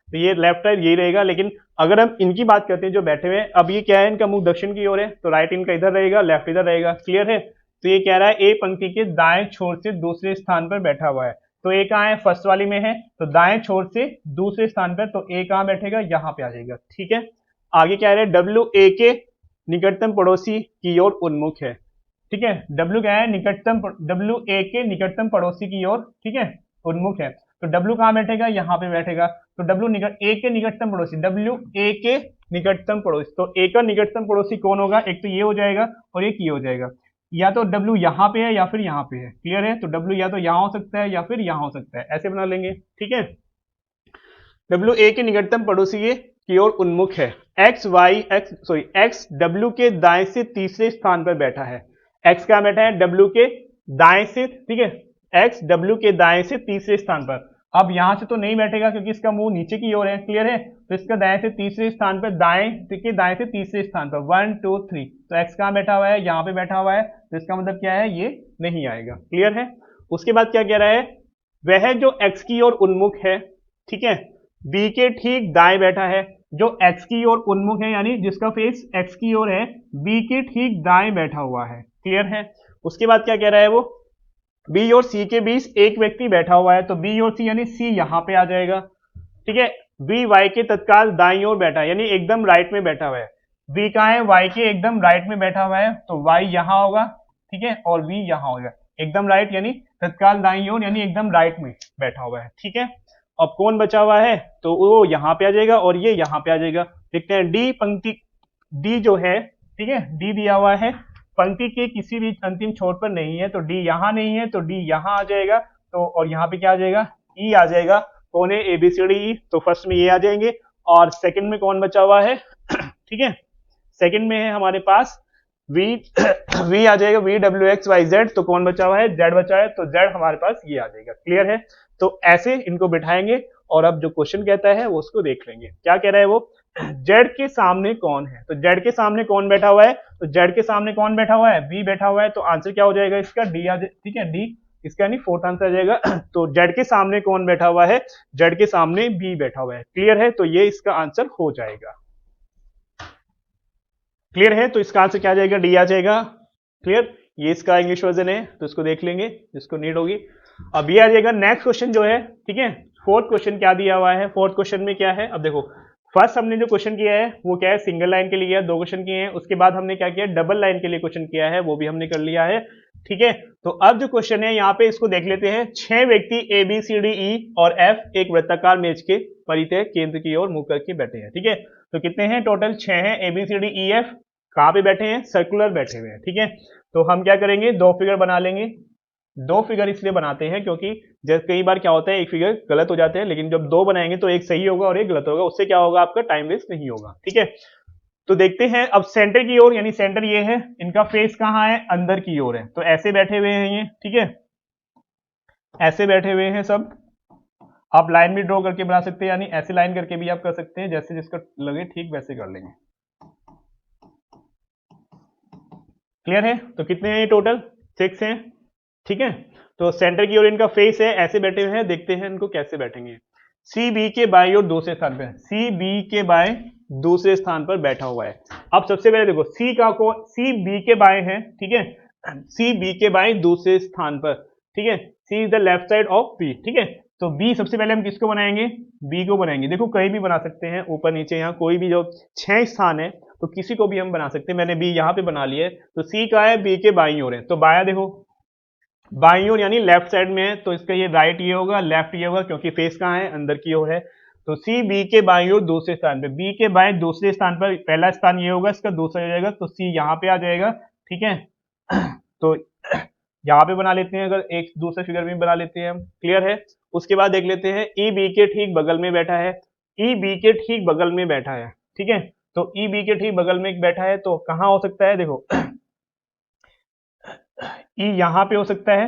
तो ये लेफ्ट साइड यही रहेगा, लेकिन अगर हम इनकी बात करते हैं जो बैठे हुए हैं, अब ये क्या है, इनका मुंह दक्षिण की ओर है, तो राइट इनका इधर रहेगा, लेफ्ट इधर रहेगा, क्लियर है। तो ये कह रहा है ए पंक्ति के दाएं छोर से दूसरे स्थान पर बैठा हुआ है। तो ए कहाँ है, फर्स्ट वाली में है, तो दाएं छोर से दूसरे स्थान पर, तो ए कहाँ बैठेगा, यहाँ पे आ जाएगा, ठीक है। आगे क्या है, WA के निकटतम पड़ोसी की ओर उन्मुख है, ठीक है। W क्या है, WA के निकटतम पड़ोसी की ओर, ठीक है, उन्मुख है। तो W कहाँ बैठेगा, यहाँ पे बैठेगा। तो A के निकटतम पड़ोसी, WA के निकटतम पड़ोसी, तो A का निकटतम पड़ोसी कौन होगा, एक तो ये हो जाएगा और एक ये हो जाएगा। या तो W यहाँ पे है या फिर यहाँ पे है, क्लियर है। तो W या तो यहाँ हो सकता है या फिर यहाँ हो सकता है, ऐसे बना लेंगे, ठीक है। WA के निकटतम पड़ोसी की ओर उन्मुख है। X W के दाएं से तीसरे स्थान पर बैठा है। X कहाँ बैठा है, W के दाएं से, ठीक है। X W के दाएं से तीसरे स्थान पर। अब यहां से तो नहीं बैठेगा क्योंकि इसका मुंह नीचे की ओर है, क्लियर है। तो इसका दाएं से तीसरे स्थान पर, दाएं से तीसरे स्थान पर 1 2 3, तो X कहाँ बैठा हुआ है, यहाँ पे बैठा हुआ है, तो इसका मतलब क्या है, ये नहीं आएगा, क्लियर है। उसके बाद क्या कह रहा है, वह जो X की ओर उन्मुख है, ठीक है, B के ठीक दाएं बैठा है। जो X की ओर उन्मुख है यानी जिसका फेस X की ओर है, B के ठीक दाएं बैठा हुआ है, क्लियर है। उसके बाद क्या कह रहा है वो, B और C के बीच एक व्यक्ति बैठा हुआ है, तो B और C यानी C यहाँ पे आ जाएगा, ठीक है। B Y के तत्काल दाईं ओर बैठा है, यानी एकदम राइट में बैठा हुआ है। B कहाँ है, Y के एकदम राइट में बैठा हुआ है, तो Y यहाँ होगा, ठीक है, और B यहाँ होगा। एकदम राइट यानी तत्काल दाईं ओर, यानी एकदम राइट में बैठा हुआ है, ठीक है। अब कौन बचा हुआ है, तो वो यहाँ पे आ जाएगा और ये यहाँ पे आ जाएगा। देखते हैं D पंक्ति, D जो है, ठीक है, D दिया हुआ है, पंक्ति के किसी भी अंतिम छोर पर नहीं है, तो D यहाँ नहीं है, तो D यहाँ आ जाएगा। तो और यहाँ पे क्या आ जाएगा, E आ जाएगा। कौन है, ABCDE, तो फर्स्ट में ये आ जाएंगे। और सेकंड में कौन बचा हुआ है, ठीक है, सेकंड में है हमारे पास V आ जाएगा, VWXYZ, तो कौन बचा हुआ है, Z बचा है, तो Z हमारे पास ये आ जाएगा, क्लियर है। तो ऐसे इनको बिठाएंगे और अब जो क्वेश्चन कहता है वो उसको देख लेंगे। क्या कह रहा है वो, Z के सामने कौन है, तो Z के सामने कौन बैठा हुआ है, तो Z के सामने कौन बैठा हुआ है, B बैठा हुआ है, तो आंसर क्या हो जाएगा इसका, D आ जाए, ठीक है, D इसका यानी फोर्थ आंसर आ जाएगा। तो Z के सामने कौन बैठा हुआ है, Z के सामने B बैठा हुआ है, क्लियर है। तो ये इसका आंसर हो जाएगा, क्लियर है। तो इसका आंसर क्या आ जाएगा, डी आ जाएगा, क्लियर। ये इसका इंग्लिश वर्जन है, तो इसको देख लेंगे जिसको नीड होगी। अब ये आ जाएगा नेक्स्ट क्वेश्चन जो है, ठीक है। फोर्थ क्वेश्चन क्या दिया हुआ है, फोर्थ क्वेश्चन में क्या है, अब देखो फर्स्ट हमने जो क्वेश्चन किया है वो क्या है, सिंगल लाइन के लिए किया, 2 क्वेश्चन किए हैं। उसके बाद हमने क्या किया, डबल लाइन के लिए क्वेश्चन किया है, वो भी हमने कर लिया है, ठीक है। तो अब जो क्वेश्चन है यहाँ पे इसको देख लेते हैं। 6 व्यक्ति ABCDE और F एक वृत्ताकार मेज के परितः केंद्र की ओर मुंह करके बैठे हैं, ठीक है। तो कितने हैं टोटल, 6 हैं। ABCDEF कहाँ पे बैठे हैं, सर्कुलर बैठे हुए हैं, ठीक है। तो हम क्या करेंगे, 2 फिगर बना लेंगे। 2 फिगर इसलिए बनाते हैं क्योंकि जब कई बार क्या होता है एक फिगर गलत हो जाते हैं, लेकिन जब 2 बनाएंगे तो एक सही होगा और एक गलत होगा, उससे क्या होगा, आपका टाइम वेस्ट नहीं होगा, ठीक है। तो देखते हैं अब सेंटर की ओर, यानी सेंटर ये है, इनका फेस कहाँ है, अंदर की ओर है, तो ऐसे बैठे हुए हैं ये, ठीक है, ऐसे बैठे हुए हैं सब। आप लाइन भी ड्रॉ करके बना सकते हैं, यानी ऐसे लाइन करके भी आप कर सकते हैं, जैसे जिसका लगे ठीक वैसे कर लेंगे। क्लियर है? तो कितने हैं टोटल, 6 हैं, ठीक है। तो सेंटर की ओर इनका फेस है, ऐसे बैठे हुए हैं, देखते हैं इनको कैसे बैठेंगे। सी बी के बाईं ओर दूसरे स्थान पर, सी बी के बाएं दूसरे स्थान पर बैठा हुआ है। अब सबसे पहले देखो सी का को, सी बी के बाएं है, ठीक है, सी बी के बाएं दूसरे स्थान पर, ठीक है, C is the left side of B, ठीक है। तो बी सबसे पहले हम किसको बनाएंगे, बी को बनाएंगे। देखो कहीं भी बना सकते हैं, ऊपर नीचे, यहाँ कोई भी जो 6 स्थान है तो किसी को भी हम बना सकते हैं। मैंने बी यहाँ पे बना लिया है, तो सी का है, बी के बाईं ओर है, तो बाया देखो बाईं ओर यानी लेफ्ट साइड में है, तो इसका ये राइट ये होगा, लेफ्ट ये होगा, क्योंकि फेस कहाँ है, अंदर की ओर है। तो सी बी के बाईं ओर दूसरे स्थान पे, बी के बाएं दूसरे स्थान पर, पहला स्थान ये होगा, इसका दूसरा हो जाएगा, तो सी यहाँ पे आ जाएगा, ठीक है। तो यहाँ पे बना लेते हैं, अगर एक दूसरे फिगर में बना लेते हैं हम, क्लियर है। उसके बाद देख लेते हैं ई बी के ठीक बगल में बैठा है, ई बी के ठीक बगल में बैठा है, ठीक है। तो ई बी के ठीक बगल में बैठा है, तो कहाँ हो सकता है, देखो ई यहां पे हो सकता है,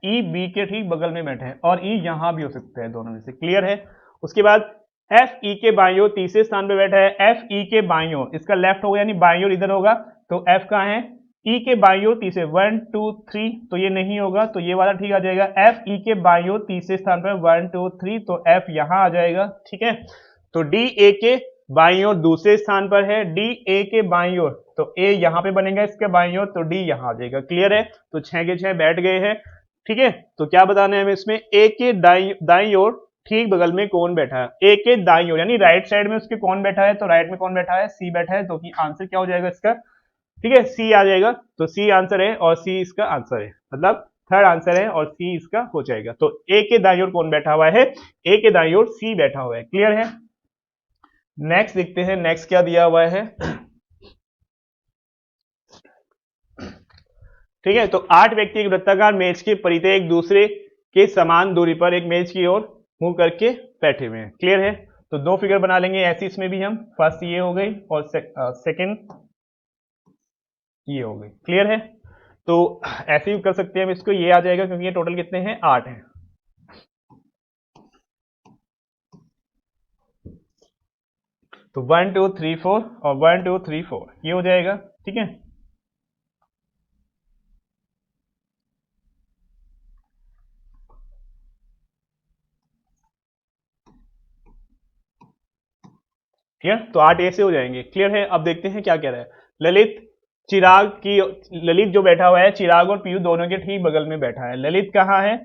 ई बी के ठीक बगल में बैठे हैं, और ई यहां भी हो सकता है, दोनों में से, क्लियर है। उसके बाद एफ ई के बाईं ओर तीसरे स्थान पे बैठा है, एफ ई के बाईं ओर, इसका लेफ्ट होगा यानी बाईं ओर इधर होगा, तो एफ कहाँ है, ई के बाईं ओर तीसरे, 1 2 3, तो ये नहीं होगा, तो ये वाला ठीक आ जाएगा, एफ ई के बाईं ओर तीसरे स्थान पर 1 2 3, तो एफ यहां आ जाएगा, ठीक है। तो डी ए के बाईं ओर दूसरे स्थान पर है, डी ए के बाईं ओर, तो ए यहां पे बनेगा इसके बाईं ओर, तो डी यहां आ जाएगा, क्लियर है। तो 6 के 6 बैठ गए हैं, ठीक है। तो क्या बताना है हमें इसमें, ए के दाईं ओर ठीक बगल में कौन बैठा है, ए के दाईं ओर यानी राइट साइड में उसके कौन बैठा है, तो राइट में कौन बैठा है, सी बैठा है, तो कि आंसर क्या हो जाएगा इसका, ठीक है, सी आ जाएगा। तो सी आंसर है और सी इसका आंसर है, मतलब थर्ड आंसर है और सी इसका हो जाएगा। तो ए के दाईं ओर कौन बैठा हुआ है, ए के दाईं ओर सी बैठा हुआ है, क्लियर है। नेक्स्ट देखते हैं, नेक्स्ट क्या दिया हुआ है, ठीक है। तो 8 व्यक्ति एक वृत्ताकार मेज के परिधि एक दूसरे के समान दूरी पर एक मेज की ओर मुंह करके बैठे हुए हैं, क्लियर है। तो 2 फिगर बना लेंगे ऐसी, इसमें भी हम, फर्स्ट ये हो गई और सेकंड ये हो गई, क्लियर है। तो ऐसे ही कर सकते हैं हम इसको, ये आ जाएगा क्योंकि ये टोटल कितने हैं, 8 हैं। तो 1 2 3 4 और 1 2 3 4 ये हो जाएगा, ठीक है। क्लियर, तो 8 ऐसे हो जाएंगे, क्लियर है। अब देखते हैं क्या कह रहा है, ललित चिराग की, ललित जो बैठा हुआ है, चिराग और पीयू दोनों के ठीक बगल में बैठा है। ललित कहाँ है,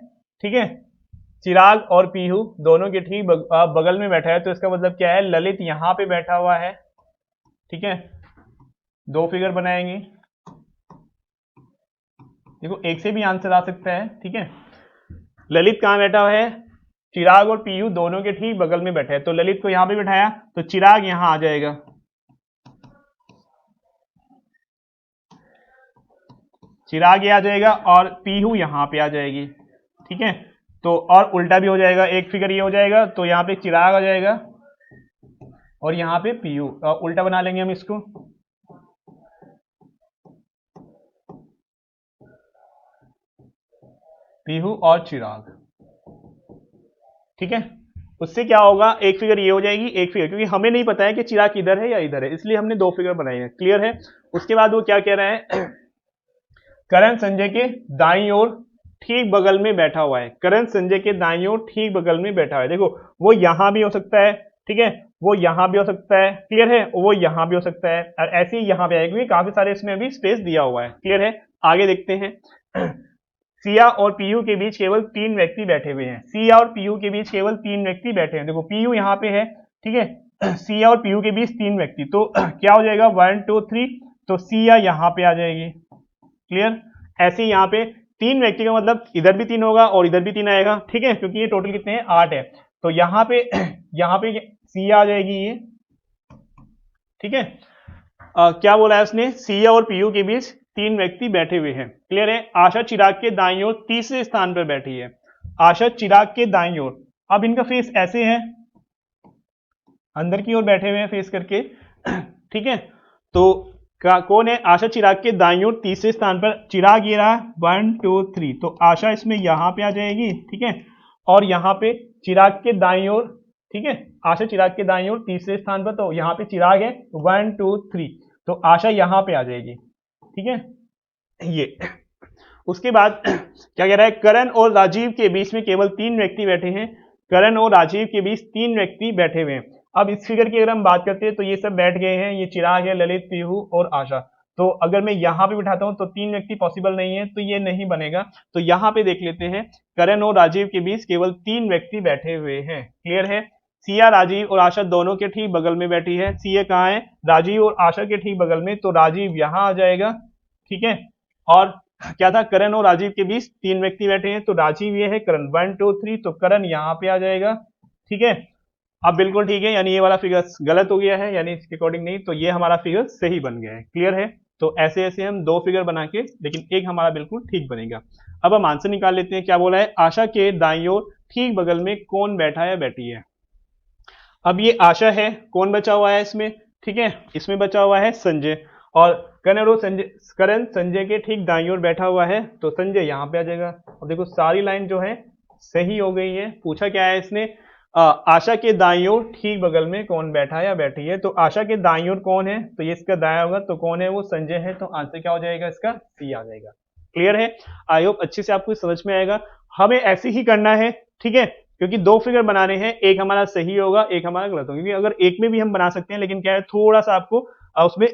ठीक है, चिराग और पीयू दोनों के ठीक बगल में बैठा है, तो इसका मतलब क्या है, ललित यहाँ पे बैठा हुआ है, ठीक है। 2 फिगर बनाएंगे, देखो एक से भी आंसर आ सकता है, ठीक है। ललित कहाँ बैठा हुआ है, चिराग और पीयू दोनों के ठीक बगल में बैठे हैं, तो ललित को यहां पे बैठाया, तो चिराग यहां आ जाएगा, चिराग ये आ जाएगा और पीयू यहां पे आ जाएगी, ठीक है। तो और उल्टा भी हो जाएगा, एक फिगर ये हो जाएगा, तो यहाँ पे चिराग आ जाएगा और यहाँ पे पीयू, उल्टा बना लेंगे हम इसको, पीयू और चिराग, ठीक है। उससे क्या होगा, एक फिगर ये हो जाएगी, एक फिगर, क्योंकि हमें नहीं पता है कि चिराग इधर है या इधर है, इसलिए हमने 2 फिगर बनाई है, क्लियर है। उसके बाद वो क्या कह रहा है, करण संजय के दाईं ओर ठीक बगल में बैठा हुआ है, करण संजय के दाईं ओर ठीक बगल में बैठा हुआ है। देखो वो यहां भी हो सकता है, ठीक है, वो यहां भी हो सकता है, क्लियर है, वो यहां भी हो सकता है, और ऐसे ही यहां पे आएगा, क्योंकि काफी सारे इसमें अभी स्पेस दिया हुआ है, क्लियर है। आगे देखते हैं, सिया और पीयू के बीच केवल 3 व्यक्ति बैठे हुए हैं, सिया और पीयू के बीच केवल 3 व्यक्ति बैठे हैं। देखो पीयू यहाँ पे है, ठीक है, सिया और पीयू के बीच 3 व्यक्ति, तो क्या हो जाएगा, 1 2 3, तो सिया यहाँ पे आ जाएगी, क्लियर। ऐसे ही यहाँ पे 3 व्यक्ति का मतलब इधर भी 3 होगा और इधर भी 3 आएगा, ठीक है, क्योंकि ये टोटल कितने हैं, 8 है। तो यहाँ पे सिया आ जाएगी ये, ठीक है। क्या बोला है उसने, सिया और पीयू के बीच 3 व्यक्ति बैठे हुए हैं, क्लियर है। आशा चिराग के दाईं ओर तीसरे स्थान पर बैठी है, आशा चिराग के दाईं ओर, अब इनका फेस ऐसे है, अंदर की ओर बैठे हुए हैं फेस करके, ठीक है। तो कौन है? आशा चिराग के दाईं ओर तीसरे स्थान पर, चिराग ये रहा 1 2 3, तो आशा इसमें यहां पे आ जाएगी, ठीक है। और यहाँ पे चिराग के दाईं ओर, ठीक है, आशा चिराग के दाईं ओर तीसरे स्थान पर, तो यहाँ पे चिराग है 1 2 3, तो आशा यहाँ पे आ जाएगी, ठीक है। ये उसके बाद क्या कह रहा है? करण और राजीव के बीच में केवल 3 व्यक्ति बैठे हैं। करण और राजीव के बीच 3 व्यक्ति बैठे हुए हैं। अब इस फिगर की अगर हम बात करते हैं तो ये सब बैठ गए हैं, ये चिराग है, ललित, पीहू और आशा। तो अगर मैं यहाँ पे बिठाता हूँ तो 3 व्यक्ति पॉसिबल नहीं है, तो ये नहीं बनेगा। तो यहाँ पे देख लेते हैं, करण और राजीव के बीच केवल 3 व्यक्ति बैठे हुए हैं। क्लियर है? सिया राजीव और आशा दोनों के ठीक बगल में बैठी है। सिया कहाँ है? राजीव और आशा के ठीक बगल में, तो राजीव यहाँ आ जाएगा, ठीक है। और क्या था? करण और राजीव के बीच 3 व्यक्ति बैठे हैं, तो राजीव ये है, करण 1 2 3, तो करण यहाँ पे आ जाएगा, ठीक है। अब बिल्कुल ठीक है, यानी ये वाला फिगर गलत हो गया है, यानी इसके अकॉर्डिंग नहीं, तो ये हमारा फिगर सही बन गया है। क्लियर है? तो ऐसे ऐसे हम 2 फिगर बना के, लेकिन एक हमारा बिल्कुल ठीक बनेगा। अब हम आंसर निकाल लेते हैं। क्या बोला है? आशा के दाईं ओर ठीक बगल में कौन बैठा है, बैठी है। अब ये आशा है, कौन बचा हुआ है इसमें? ठीक है, इसमें बचा हुआ है संजय, और करण संजय के ठीक दाईं ओर बैठा हुआ है, तो संजय यहाँ पे आ जाएगा। अब देखो सारी लाइन जो है सही हो गई है। पूछा क्या है इसने? आशा के दाईं ओर ठीक बगल में कौन बैठा है या बैठी है, तो आशा के दाईं ओर कौन है? तो ये इसका दाया होगा, तो कौन है? वो संजय है, तो आंसर क्या हो जाएगा इसका? सी आ जाएगा। क्लियर है? आई होप अच्छे से आपको समझ में आएगा। हमें ऐसे ही करना है, ठीक है, क्योंकि 2 फिगर बनाने हैं, एक हमारा सही होगा, एक हमारा गलत होगा। क्योंकि अगर एक में भी हम बना सकते हैं, लेकिन क्या है, थोड़ा सा आपको उसमें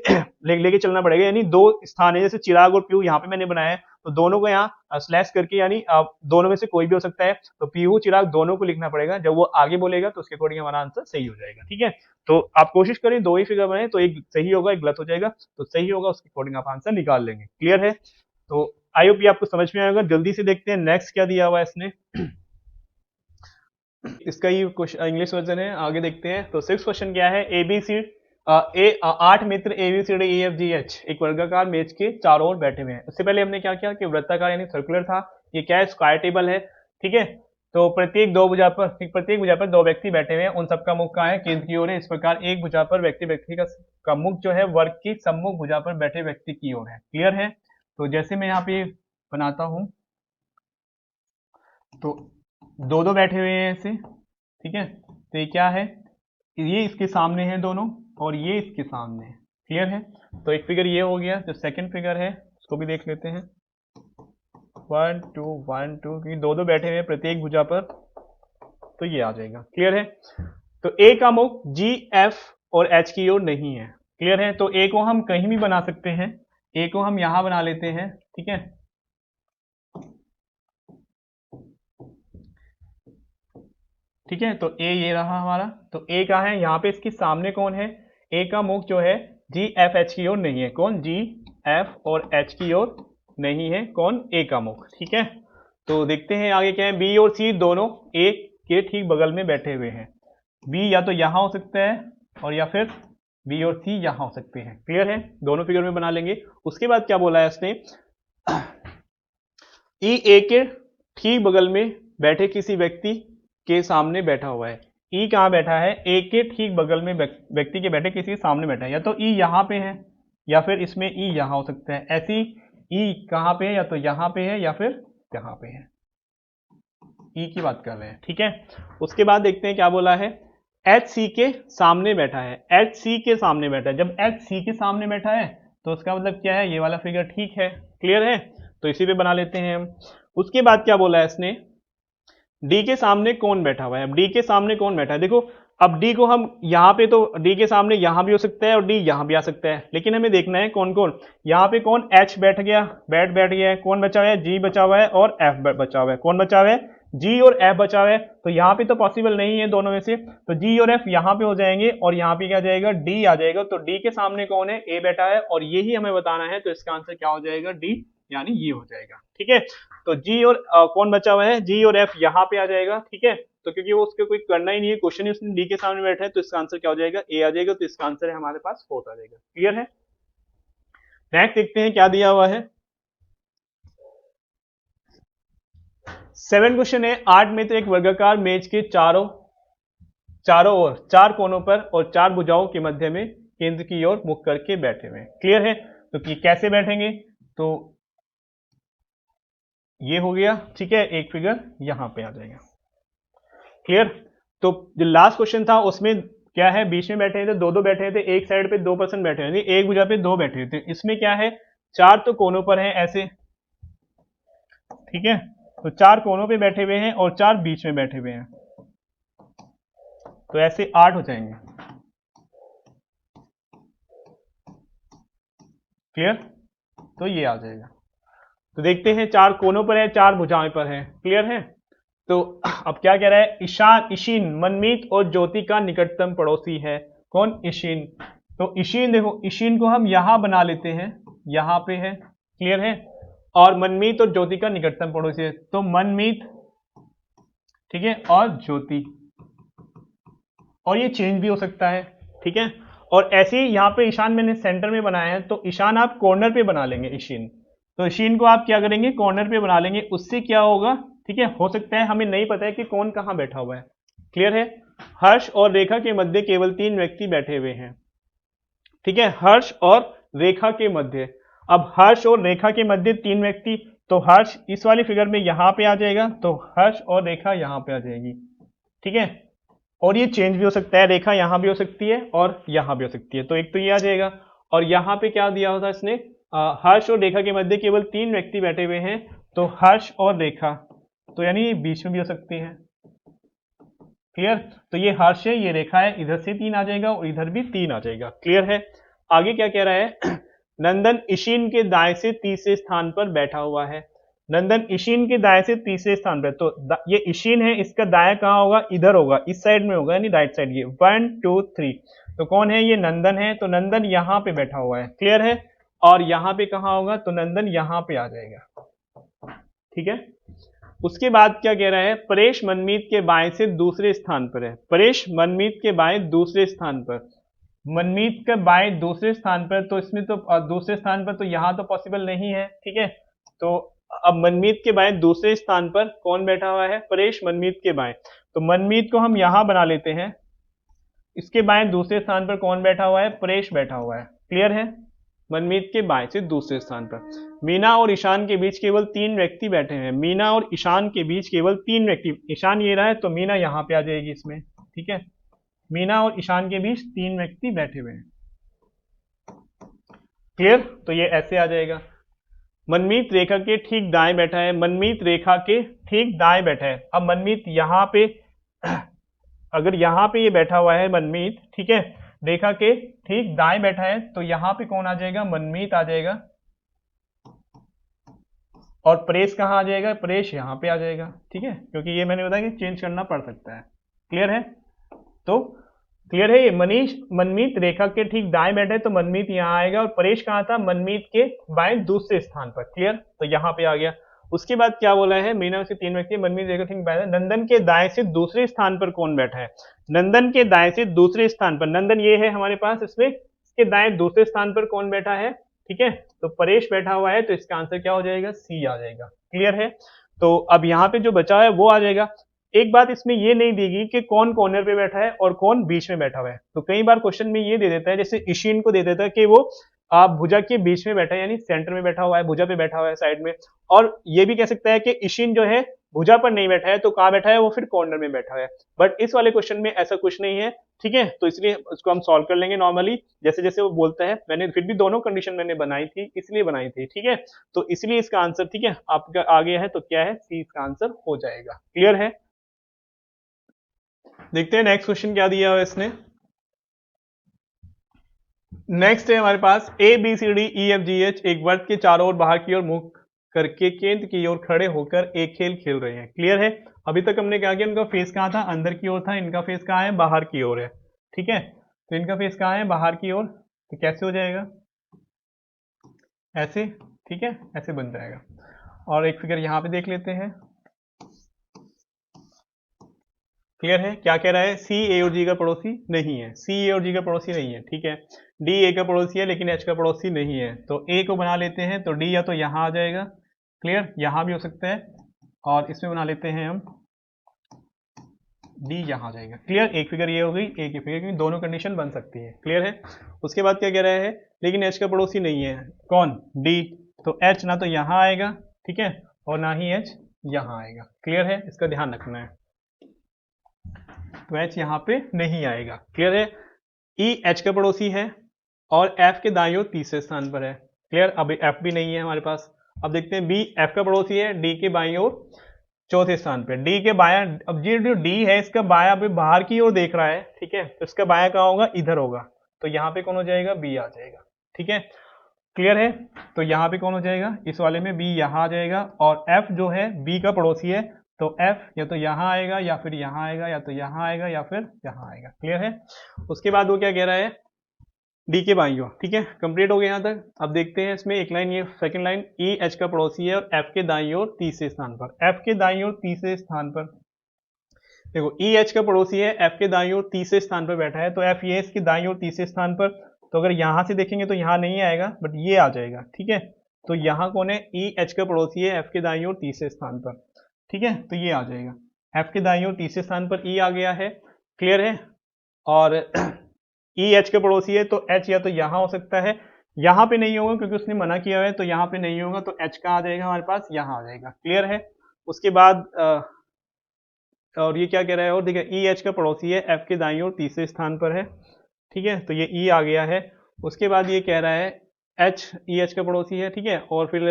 लेके चलना पड़ेगा। यानी 2 स्थान है, जैसे चिराग और पीहू यहाँ पे मैंने बनाया है, तो दोनों को यहाँ स्लैश करके, यानी दोनों में से कोई भी हो सकता है, तो पीहू चिराग दोनों को लिखना पड़ेगा। जब वो आगे बोलेगा तो उसके अकॉर्डिंग हमारा आंसर सही हो जाएगा, ठीक है। तो आप कोशिश करें 2 ही फिगर बनाए, तो एक सही होगा, एक गलत हो जाएगा, तो सही होगा उसके अकॉर्डिंग आप आंसर निकाल लेंगे। क्लियर है? तो आई होप ये आपको समझ में आएगा। जल्दी से देखते हैं नेक्स्ट क्या दिया हुआ है इसने। इसका ही इंग्लिश वर्जन है, आगे देखते हैं। तो 6 क्वेश्चन क्या है? एबीसी 8 मित्र ABCD EFGH एक वर्गाकार मेज के चारों ओर बैठे हुए हैं। उससे पहले हमने क्या किया कि वृत्ताकार यानी सर्कुलर था, ये क्या है? स्क्वायर टेबल है, ठीक है। तो प्रत्येक भुजा पर 2 व्यक्ति बैठे हुए हैं, उन सबका मुख कहाँ है? केंद्र की ओर है। इस प्रकार एक भुजा पर व्यक्ति का मुख जो है वर्ग की सम्मुख भुजा पर बैठे व्यक्ति की ओर है। क्लियर है? तो जैसे मैं यहाँ पे बनाता हूं, तो 2 बैठे हुए हैं ऐसे, ठीक है। तो ये क्या है? ये इसके सामने है दोनों, और ये इसके सामने है। क्लियर है? तो एक फिगर ये हो गया। जो सेकंड फिगर है उसको भी देख लेते हैं। 1 2 1 2, क्योंकि 2 बैठे हुए हैं प्रत्येक भुजा पर, तो ये आ जाएगा। क्लियर है? तो ए का मुख जी, एफ और एच की ओर नहीं है। क्लियर है? तो ए को हम कहीं भी बना सकते हैं। ए को हम यहां बना लेते हैं, ठीक है। ठीक है, तो ए ये रहा हमारा। तो ए का है यहाँ पे, इसके सामने कौन है? ए का मुख जो है जी एफ एच की ओर नहीं है। कौन? जी एफ और एच की ओर नहीं है। कौन? ए का मुख, ठीक है। तो देखते हैं आगे क्या है। बी और सी दोनों ए के ठीक बगल में बैठे हुए हैं। बी या तो यहां हो सकता है, और या फिर बी और सी यहां हो सकते हैं। क्लियर है? दोनों फिगर में बना लेंगे। उसके बाद क्या बोला है इसने? ई ए के ठीक बगल में बैठे किसी व्यक्ति के सामने बैठा हुआ है। ई कहाँ बैठा है? ए के ठीक बगल में व्यक्ति के बैठे किसी के सामने बैठा है। या तो ई यहाँ पे है, या फिर इसमें ई यहाँ हो सकता है। ऐसी ई कहाँ पे है? या तो यहाँ पे है, या फिर यहाँ पे है। ई की बात कर रहे हैं, ठीक है। उसके बाद देखते हैं क्या बोला है। एच सी के सामने बैठा है। एच सी के सामने बैठा है। जब एच सी के सामने बैठा है तो उसका मतलब क्या है? ये वाला फिगर ठीक है। क्लियर है? तो इसी पे बना लेते हैं हम। उसके बाद क्या बोला है इसने? डी के सामने कौन बैठा हुआ है? अब डी के सामने कौन बैठा है? देखो, अब डी को हम यहाँ पे, तो डी के सामने यहाँ भी हो सकता है और डी यहाँ भी आ सकता है, लेकिन हमें देखना है कौन कौन। यहाँ पे कौन? एच बैठ गया, बैठ गया है। कौन बचा हुआ है? जी बचा हुआ है, और एफ बचा हुआ है। कौन बचा हुआ है? जी और एफ बचा हुआ है। तो यहाँ पे तो पॉसिबल नहीं है दोनों में से, तो जी और एफ यहाँ पे हो जाएंगे, और यहाँ पे क्या जाएगा? डी आ जाएगा। तो डी के सामने कौन है? ए बैठा है, और यही हमें बताना है। तो इसका आंसर क्या हो जाएगा? डी, यानी ये हो जाएगा, ठीक है। तो जी और कौन बचा हुआ है? जी और एफ यहाँ पे आ जाएगा, ठीक है। तो क्योंकि वो उसके कोई करना ही नहीं है, क्वेश्चन ही उसने डी के सामने बैठा है, तो इसका आंसर क्या हो जाएगा? ए आ जाएगा। तो इसका आंसर है हमारे पास 4 आ जाएगा। क्लियर है? नेक्स्ट देखते हैं क्या दिया हुआ है। 7 क्वेश्चन है। 8 में तो एक वर्गाकार मेज के चारों ओर 4 कोनों पर और 4 भुजाओं के मध्य में केंद्र की ओर मुख करके बैठे हुए हैं। क्लियर है? तो कैसे बैठेंगे, तो ये हो गया, ठीक है, एक फिगर यहां पे आ जाएगा। क्लियर? तो जो लास्ट क्वेश्चन था उसमें क्या है, बीच में बैठे थे, दो बैठे थे, एक साइड पे 2% बैठे थे, एक भुजा पे 2 बैठे थे। इसमें क्या है, 4 तो कोनों पर हैं ऐसे, ठीक है, तो 4 कोनों पे बैठे हुए हैं और 4 बीच में बैठे हुए हैं, तो ऐसे 8 हो जाएंगे। क्लियर? तो ये आ जाएगा। तो देखते हैं, 4 कोनों पर है, 4 भुजाओं पर है। क्लियर है? तो अब क्या कह रहा है, ईशान ईशीन मनमीत और ज्योति का निकटतम पड़ोसी है। कौन? ईशीन। तो ईशीन, देखो ईशीन को हम यहां बना लेते हैं, यहां पे है। क्लियर है? और मनमीत और ज्योति का निकटतम पड़ोसी है, तो मनमीत, ठीक है, और ज्योति, और ये चेंज भी हो सकता है, ठीक है। और ऐसे ही यहाँ पे ईशान मैंने सेंटर में बनाया है, तो ईशान आप कॉर्नर पे बना लेंगे ईशीन। तो ईशीन को आप क्या करेंगे, कॉर्नर पे बना लेंगे। उससे क्या होगा, ठीक है, हो सकता है हमें नहीं पता है कि कौन कहाँ बैठा हुआ है। क्लियर है? हर्ष और रेखा के मध्य केवल 3 व्यक्ति बैठे हुए हैं, ठीक है, हर्ष और रेखा के मध्य। अब हर्ष और रेखा के मध्य 3 व्यक्ति, तो हर्ष इस वाली फिगर में यहां पे आ जाएगा, तो हर्ष और रेखा यहां पे आ जाएगी, ठीक है। और ये चेंज भी हो सकता है, रेखा यहां भी हो सकती है और यहां भी हो सकती है, तो एक तो ये आ जाएगा। और यहां पे क्या दिया होता है इसने, हर्ष और रेखा के मध्य केवल 3 व्यक्ति बैठे हुए हैं, तो हर्ष और रेखा, तो यानी बीच में भी हो सकती है। क्लियर? तो ये हर्ष है, ये रेखा है, इधर से 3 आ जाएगा और इधर भी 3 आ जाएगा। क्लियर है? आगे क्या कह रहा है, नंदन ईशीन के दाएं से तीसरे स्थान पर बैठा हुआ है। नंदन ईशीन के दाएं से तीसरे स्थान पर, तो ये ईशीन है, इसका दाया कहाँ होगा, इधर होगा, इस साइड में होगा, यानी राइट साइड। ये 1 2 3, तो कौन है, ये नंदन है, तो नंदन यहाँ पे बैठा हुआ है। क्लियर है? और यहाँ पे कहाँ होगा, तो नंदन यहाँ पे आ जाएगा, ठीक है। उसके बाद क्या कह रहा है, परेश मनमीत के बाएं से दूसरे स्थान पर है। परेश मनमीत के बाएं दूसरे स्थान पर, मनमीत के बाएं दूसरे स्थान पर, तो इसमें तो दूसरे स्थान पर तो यहां तो पॉसिबल नहीं है, ठीक है। तो अब मनमीत के बाएं दूसरे स्थान पर कौन बैठा हुआ है, परेश मनमीत के बाएं, तो मनमीत को हम यहां बना लेते हैं, इसके बाएं दूसरे स्थान पर कौन बैठा हुआ है, परेश बैठा हुआ है। क्लियर है? मनमीत के बाएं से दूसरे स्थान पर। मीना और ईशान के बीच केवल 3 व्यक्ति बैठे हैं। मीना और ईशान के बीच केवल 3 व्यक्ति, ईशान ये रहा है, तो मीना यहां पे आ जाएगी इसमें, ठीक है। मीना और ईशान के बीच 3 व्यक्ति बैठे हुए हैं। क्लियर? तो ये ऐसे आ जाएगा। मनमीत रेखा के ठीक दाएं बैठा है। मनमीत रेखा के ठीक दाएं बैठा है। अब मनमीत यहां पे, अगर यहां पे ये बैठा हुआ है मनमीत, ठीक है, रेखा के ठीक दाएं बैठा है, तो यहां पे कौन आ जाएगा, मनमीत आ जाएगा। और परेश कहाँ आ जाएगा, परेश यहां पे आ जाएगा, ठीक है, क्योंकि ये मैंने बताया कि चेंज करना पड़ सकता है। क्लियर है? तो क्लियर है, ये मनीष मनमीत रेखा के ठीक दाएं बैठे है, तो मनमीत यहाँ आएगा, और परेश कहाँ था, मनमीत के बाएं दूसरे स्थान पर। क्लियर? तो यहाँ पे आ गया। उसके बाद क्या बोला है, मीना से 3 व्यक्ति, मनमीत रेखा ठीक बाएं, नंदन के दाएं से दूसरे स्थान पर कौन बैठा है, नंदन के दाएं से दूसरे स्थान पर, नंदन ये है हमारे पास, इसमें इसके दाएं दूसरे स्थान पर कौन बैठा है, ठीक है, तो परेश बैठा हुआ है, तो इसका आंसर क्या हो जाएगा, सी आ जाएगा। क्लियर है? तो अब यहाँ पे जो बचा है वो आ जाएगा। एक बात इसमें ये नहीं देगी कि कौन कॉर्नर पे बैठा है और कौन बीच में बैठा हुआ है, तो कई बार क्वेश्चन में ये दे देता है, जैसे ईशीन को दे देता है कि वो भुजा के बीच में बैठा है, यानी सेंटर में बैठा हुआ है, भुजा पे बैठा हुआ है साइड में। और ये भी कह सकता है कि ईशीन जो है भुजा पर नहीं बैठा है, तो कहाँ बैठा है, वो फिर कॉर्नर में बैठा है। बट इस वाले क्वेश्चन में ऐसा कुछ नहीं है, ठीक है, तो इसलिए उसको हम सॉल्व कर लेंगे नॉर्मली, जैसे जैसे वो बोलता है। मैंने फिर भी दोनों कंडीशन मैंने बनाई थी, इसलिए बनाई थी, ठीक है, तो इसलिए इसका आंसर, ठीक है, आपका आ गया है, तो क्या है, सी इसका आंसर हो जाएगा। क्लियर है? देखते हैं नेक्स्ट क्वेश्चन क्या दिया है इसने। नेक्स्ट है हमारे पास A B C D E F G H एक वर्ग के चारों ओर बाहर की ओर मुख करके केंद्र की ओर खड़े होकर एक खेल खेल रहे हैं। क्लियर है? अभी तक हमने क्या किया, इनका फेस कहाँ था, अंदर की ओर था, इनका फेस कहाँ है, बाहर की ओर है, ठीक है, तो इनका फेस कहाँ है, बाहर की ओर, तो कैसे हो जाएगा, ऐसे, ठीक है, ऐसे बन जाएगा। और एक फिगर यहां पे देख लेते हैं। क्लियर है? क्या कह रहा है, सी ए और जी का पड़ोसी नहीं है, सी ए और जी का पड़ोसी नहीं है, ठीक है, डी ए का पड़ोसी है लेकिन एच का पड़ोसी नहीं है, तो ए को बना लेते हैं, तो डी या तो यहां आ जाएगा, क्लियर, यहां भी हो सकता है, और इसमें बना लेते हैं हम डी यहाँ जाएगा। क्लियर, एक फिगर ये हो गई, एक ही फिगर, क्योंकि दोनों कंडीशन बन सकती है। क्लियर है। उसके बाद क्या कह रहा है, लेकिन एच का पड़ोसी नहीं है, कौन, डी, तो एच ना तो यहाँ आएगा, ठीक है, और ना ही एच यहाँ आएगा। क्लियर है, इसका ध्यान रखना है। तो एच यहाँ पे नहीं आएगा। क्लियर है। ई एच का पड़ोसी है और एफ के दाईं ओर तीसरे स्थान पर है। क्लियर, अब एफ भी नहीं है हमारे पास। अब देखते हैं बी एफ का पड़ोसी है, डी के बाईं ओर चौथे स्थान पे, डी के बाया, अब ये जो डी है इसका बाया अभी बाहर की ओर देख रहा है, ठीक है, तो इसका बाया कहाँ होगा, इधर होगा, तो यहाँ पे कौन हो जाएगा, बी आ जाएगा। ठीक है, क्लियर है। तो यहाँ पे कौन हो जाएगा, इस वाले में बी यहाँ आ जाएगा, और एफ जो है बी का पड़ोसी है, तो एफ या तो यहाँ आएगा या फिर यहाँ आएगा, या तो यहाँ आएगा या फिर यहाँ आएगा। क्लियर है। उसके बाद वो क्या कह रहा है, डी के बाईं ओर। ठीक है, कंप्लीट हो गया यहाँ तक। अब देखते हैं इसमें एक लाइन, ये सेकंड लाइन, ई एच का पड़ोसी है और एफ के दाईं ओर तीसरे स्थान पर। एफ के दाईं ओर तीसरे स्थान पर, देखो ई एच का पड़ोसी है, एफ के दाईं ओर तीसरे स्थान पर बैठा है, तो एफ ये इसके दाईं ओर तीसरे स्थान पर, तो अगर यहां से देखेंगे तो यहाँ नहीं आएगा, बट ये आ जाएगा। ठीक है, तो यहाँ कौन है, ई एच का पड़ोसी है एफ के दाईं ओर तीसरे स्थान पर। ठीक है, तो ये आ जाएगा, एफ के दाईं ओर तीसरे स्थान पर ई आ गया है। क्लियर है। और ई एच के पड़ोसी है, तो एच या तो यहाँ हो सकता है, यहाँ पे नहीं होगा क्योंकि उसने मना किया है, तो यहाँ पे नहीं होगा, तो एच कहाँ आ जाएगा हमारे पास, यहाँ आ जाएगा। क्लियर है। उसके बाद और ये क्या कह रहा है, और देखिए ई एच का पड़ोसी है, एफ के दाईं ओर तीसरे स्थान पर है। ठीक है, तो ये ई आ गया है। उसके बाद ये कह रहा है एच ई एच का पड़ोसी है। ठीक है, और फिर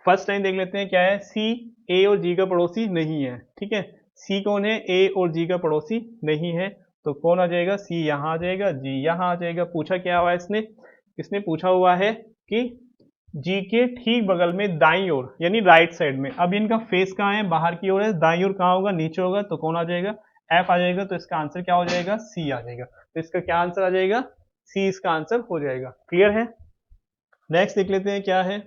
फर्स्ट लाइन देख लेते हैं क्या है, सी ए और जी का पड़ोसी नहीं है। ठीक है, सी कौन है, ए और जी का पड़ोसी नहीं है, तो कौन आ जाएगा, सी यहाँ आ जाएगा, जी यहाँ आ जाएगा। पूछा क्या हुआ इसने, इसने पूछा हुआ है कि जी के ठीक बगल में दाईं ओर यानी राइट साइड में, अब इनका फेस कहाँ है, बाहर की ओर है, दाईं ओर कहाँ होगा, नीचे होगा, तो कौन आ जाएगा, एफ आ जाएगा। तो इसका आंसर क्या हो जाएगा, सी आ जाएगा। तो इसका क्या आंसर आ जाएगा, सी इसका आंसर हो जाएगा। क्लियर है। नेक्स्ट देख लेते हैं क्या है।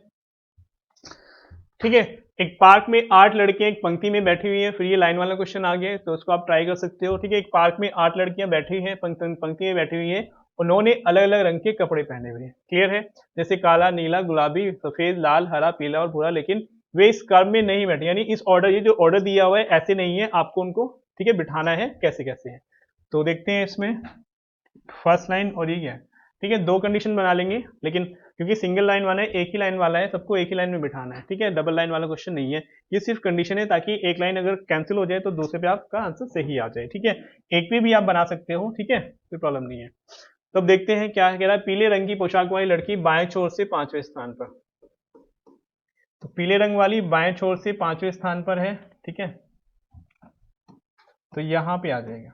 ठीक है, एक पार्क में 8 लड़कियां एक पंक्ति में बैठी हुई हैं, फिर ये लाइन वाला क्वेश्चन आ गया, तो उसको आप ट्राई कर सकते हो। ठीक है, एक पार्क में 8 लड़कियां बैठी हैं, पंक्ति में बैठी हुई हैं, उन्होंने अलग अलग रंग के कपड़े पहने हुए हैं। क्लियर है, जैसे काला, नीला, गुलाबी, सफेद, लाल, हरा, पीला और भूरा, लेकिन वे इस क्रम में नहीं बैठे, यानी इस ऑर्डर, ये जो ऑर्डर दिया हुआ है ऐसे नहीं है, आपको उनको ठीक है बिठाना है, कैसे कैसे है। तो देखते हैं इसमें फर्स्ट लाइन और ये है। ठीक है, दो कंडीशन बना लेंगे, लेकिन क्योंकि सिंगल लाइन वाला है, एक ही लाइन वाला है, सबको एक ही लाइन में बिठाना है। ठीक है, डबल लाइन वाला क्वेश्चन नहीं है, ये सिर्फ कंडीशन है ताकि एक लाइन अगर कैंसिल हो जाए तो दूसरे पे आपका आंसर सही आ जाए। ठीक है, एक पे भी आप बना सकते हो। ठीक है, कोई प्रॉब्लम नहीं है। तो अब देखते हैं क्या कह रहा है, पीले रंग की पोशाक वाली लड़की बाएं छोर से 5वें स्थान पर। तो पीले रंग वाली बाएं छोर से 5वें स्थान पर है। ठीक है, तो यहां पे आ जाएगा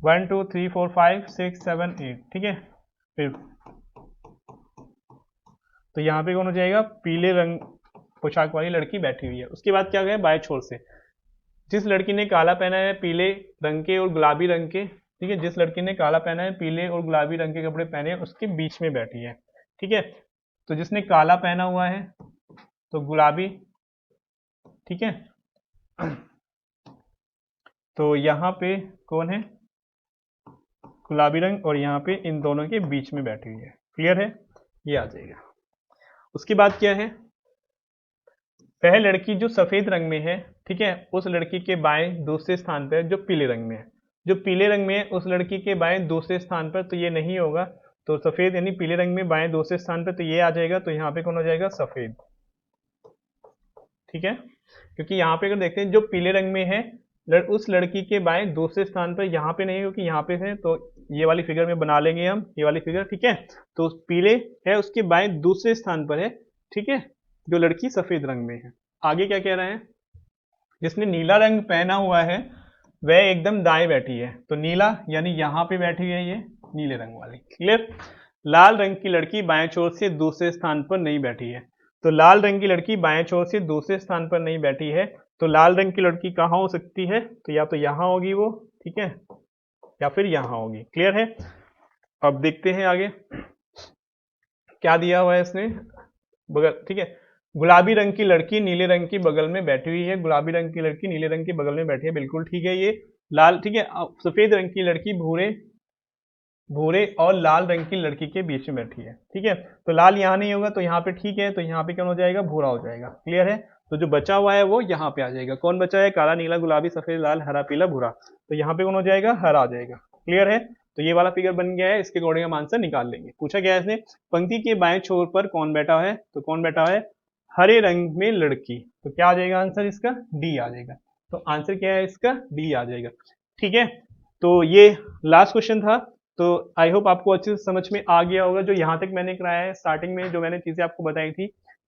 1 2 3 4 5 6 7 8। ठीक है, फिर तो यहाँ पे कौन हो जाएगा, पीले रंग पोशाक वाली लड़की बैठी हुई है। उसके बाद क्या गया, बाएं छोर से जिस लड़की ने काला पहना है, पीले रंग के और गुलाबी रंग के, ठीक है, जिस लड़की ने काला पहना है, पीले और गुलाबी रंग के कपड़े पहने हैं, उसके बीच में बैठी है। ठीक है, तो जिसने काला पहना हुआ है तो गुलाबी, ठीक है, तो यहाँ पे कौन है, गुलाबी रंग, और यहाँ पे इन दोनों के बीच में बैठी हुई है। क्लियर है, ये आ जाएगा। उसके बाद क्या है, वह लड़की जो सफेद रंग में है, ठीक है, उस लड़की के बाएं दूसरे स्थान पर जो पीले रंग में है, जो पीले रंग में है उस लड़की के बाएं दूसरे स्थान पर, तो ये नहीं होगा, तो सफेद यानी पीले रंग में बाएं दूसरे स्थान पर, तो ये आ जाएगा, तो यहाँ पे कौन हो जाएगा, सफेद। ठीक है, क्योंकि यहाँ पे अगर देखते हैं जो पीले रंग में है उस लड़की के बाएं दूसरे स्थान पर, यहाँ पे नहीं, क्योंकि यहाँ पे है, तो ये वाली फिगर में बना लेंगे हम, ये वाली फिगर। ठीक है, तो पीले है उसके बाएं दूसरे स्थान पर है। ठीक है, जो लड़की सफेद रंग में है। आगे क्या कह रहे हैं, जिसने नीला रंग पहना हुआ है वह एकदम दाएं बैठी है, तो नीला यानी यहाँ पे बैठी हुई है ये नीले रंग वाली। क्लियर। लाल रंग की लड़की बाएं छोर से दूसरे स्थान पर नहीं बैठी है, तो लाल रंग की लड़की बाएं छोर से दूसरे स्थान पर नहीं बैठी है, तो लाल रंग की लड़की कहाँ हो सकती है, तो या तो यहाँ होगी वो, ठीक है, या फिर यहाँ होगी। क्लियर है। अब देखते हैं आगे क्या दिया हुआ है इसने, बगल, ठीक है, गुलाबी रंग की लड़की नीले रंग की बगल में बैठी हुई है, गुलाबी रंग की लड़की नीले रंग के बगल में बैठी है, बिल्कुल ठीक है। ये लाल, ठीक है, सफेद रंग की लड़की भूरे और लाल रंग की लड़की के बीच में बैठी है। ठीक है, तो लाल यहाँ नहीं होगा, तो यहाँ पे ठीक है, तो यहाँ पे क्या हो जाएगा, भूरा हो जाएगा। क्लियर है, तो जो बचा हुआ है वो यहाँ पे आ जाएगा। कौन बचा है? काला, नीला, गुलाबी, सफेद, लाल, हरा, पीला, भूरा। तो यहाँ पे कौन हो जाएगा? हरा आ जाएगा। क्लियर है? तो ये वाला फिगर बन गया है, इसके अकॉर्डिंग हम आंसर निकाल लेंगे। पूछा गया है इसने, पंक्ति के बाएं छोर पर कौन बैठा है? तो कौन बैठा है? हरे रंग में लड़की। तो क्या आ जाएगा आंसर इसका? डी आ जाएगा। तो आंसर क्या है इसका? डी आ जाएगा। ठीक है, तो ये लास्ट क्वेश्चन था। तो आई होप आपको अच्छे से समझ में आ गया होगा। जो यहाँ तक मैंने कराया है, स्टार्टिंग में जो मैंने चीजें आपको बताई थी,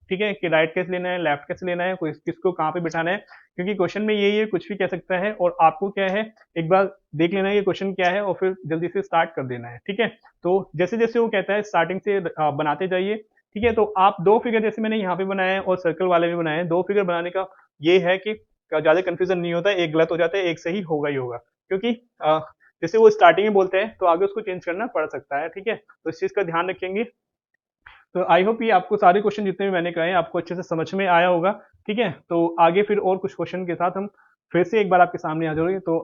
ठीक है, कि राइट कैसे लेना है, लेफ्ट कैसे लेना है, किसको कहाँ पे बिठाना है, क्योंकि क्वेश्चन में यही है, कुछ भी कह सकता है। और आपको क्या है, एक बार देख लेना है कि क्वेश्चन क्या है और फिर जल्दी से स्टार्ट कर देना है। ठीक है, तो जैसे जैसे वो कहता है स्टार्टिंग से बनाते जाइए। ठीक है, तो आप दो फिगर जैसे मैंने यहाँ पे बनाए हैं और सर्कल वाले भी बनाए हैं, दो फिगर बनाने का ये है कि ज्यादा कंफ्यूजन नहीं होता है, एक गलत हो जाता है, एक सही होगा ही होगा। क्योंकि जैसे वो स्टार्टिंग में बोलते हैं तो आगे उसको चेंज करना पड़ सकता है। ठीक है, तो इस चीज का ध्यान रखेंगे। तो आई होप ये आपको सारे क्वेश्चन जितने भी मैंने कहे आपको अच्छे से समझ में आया होगा। ठीक है, तो आगे फिर और कुछ क्वेश्चन के साथ हम फिर से एक बार आपके सामने आ जाएंगे। तो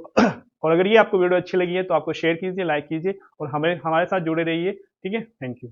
और अगर ये आपको वीडियो अच्छी लगी है तो आपको शेयर कीजिए, लाइक कीजिए और हमें हमारे साथ जुड़े रहिए। ठीक है, थैंक यू।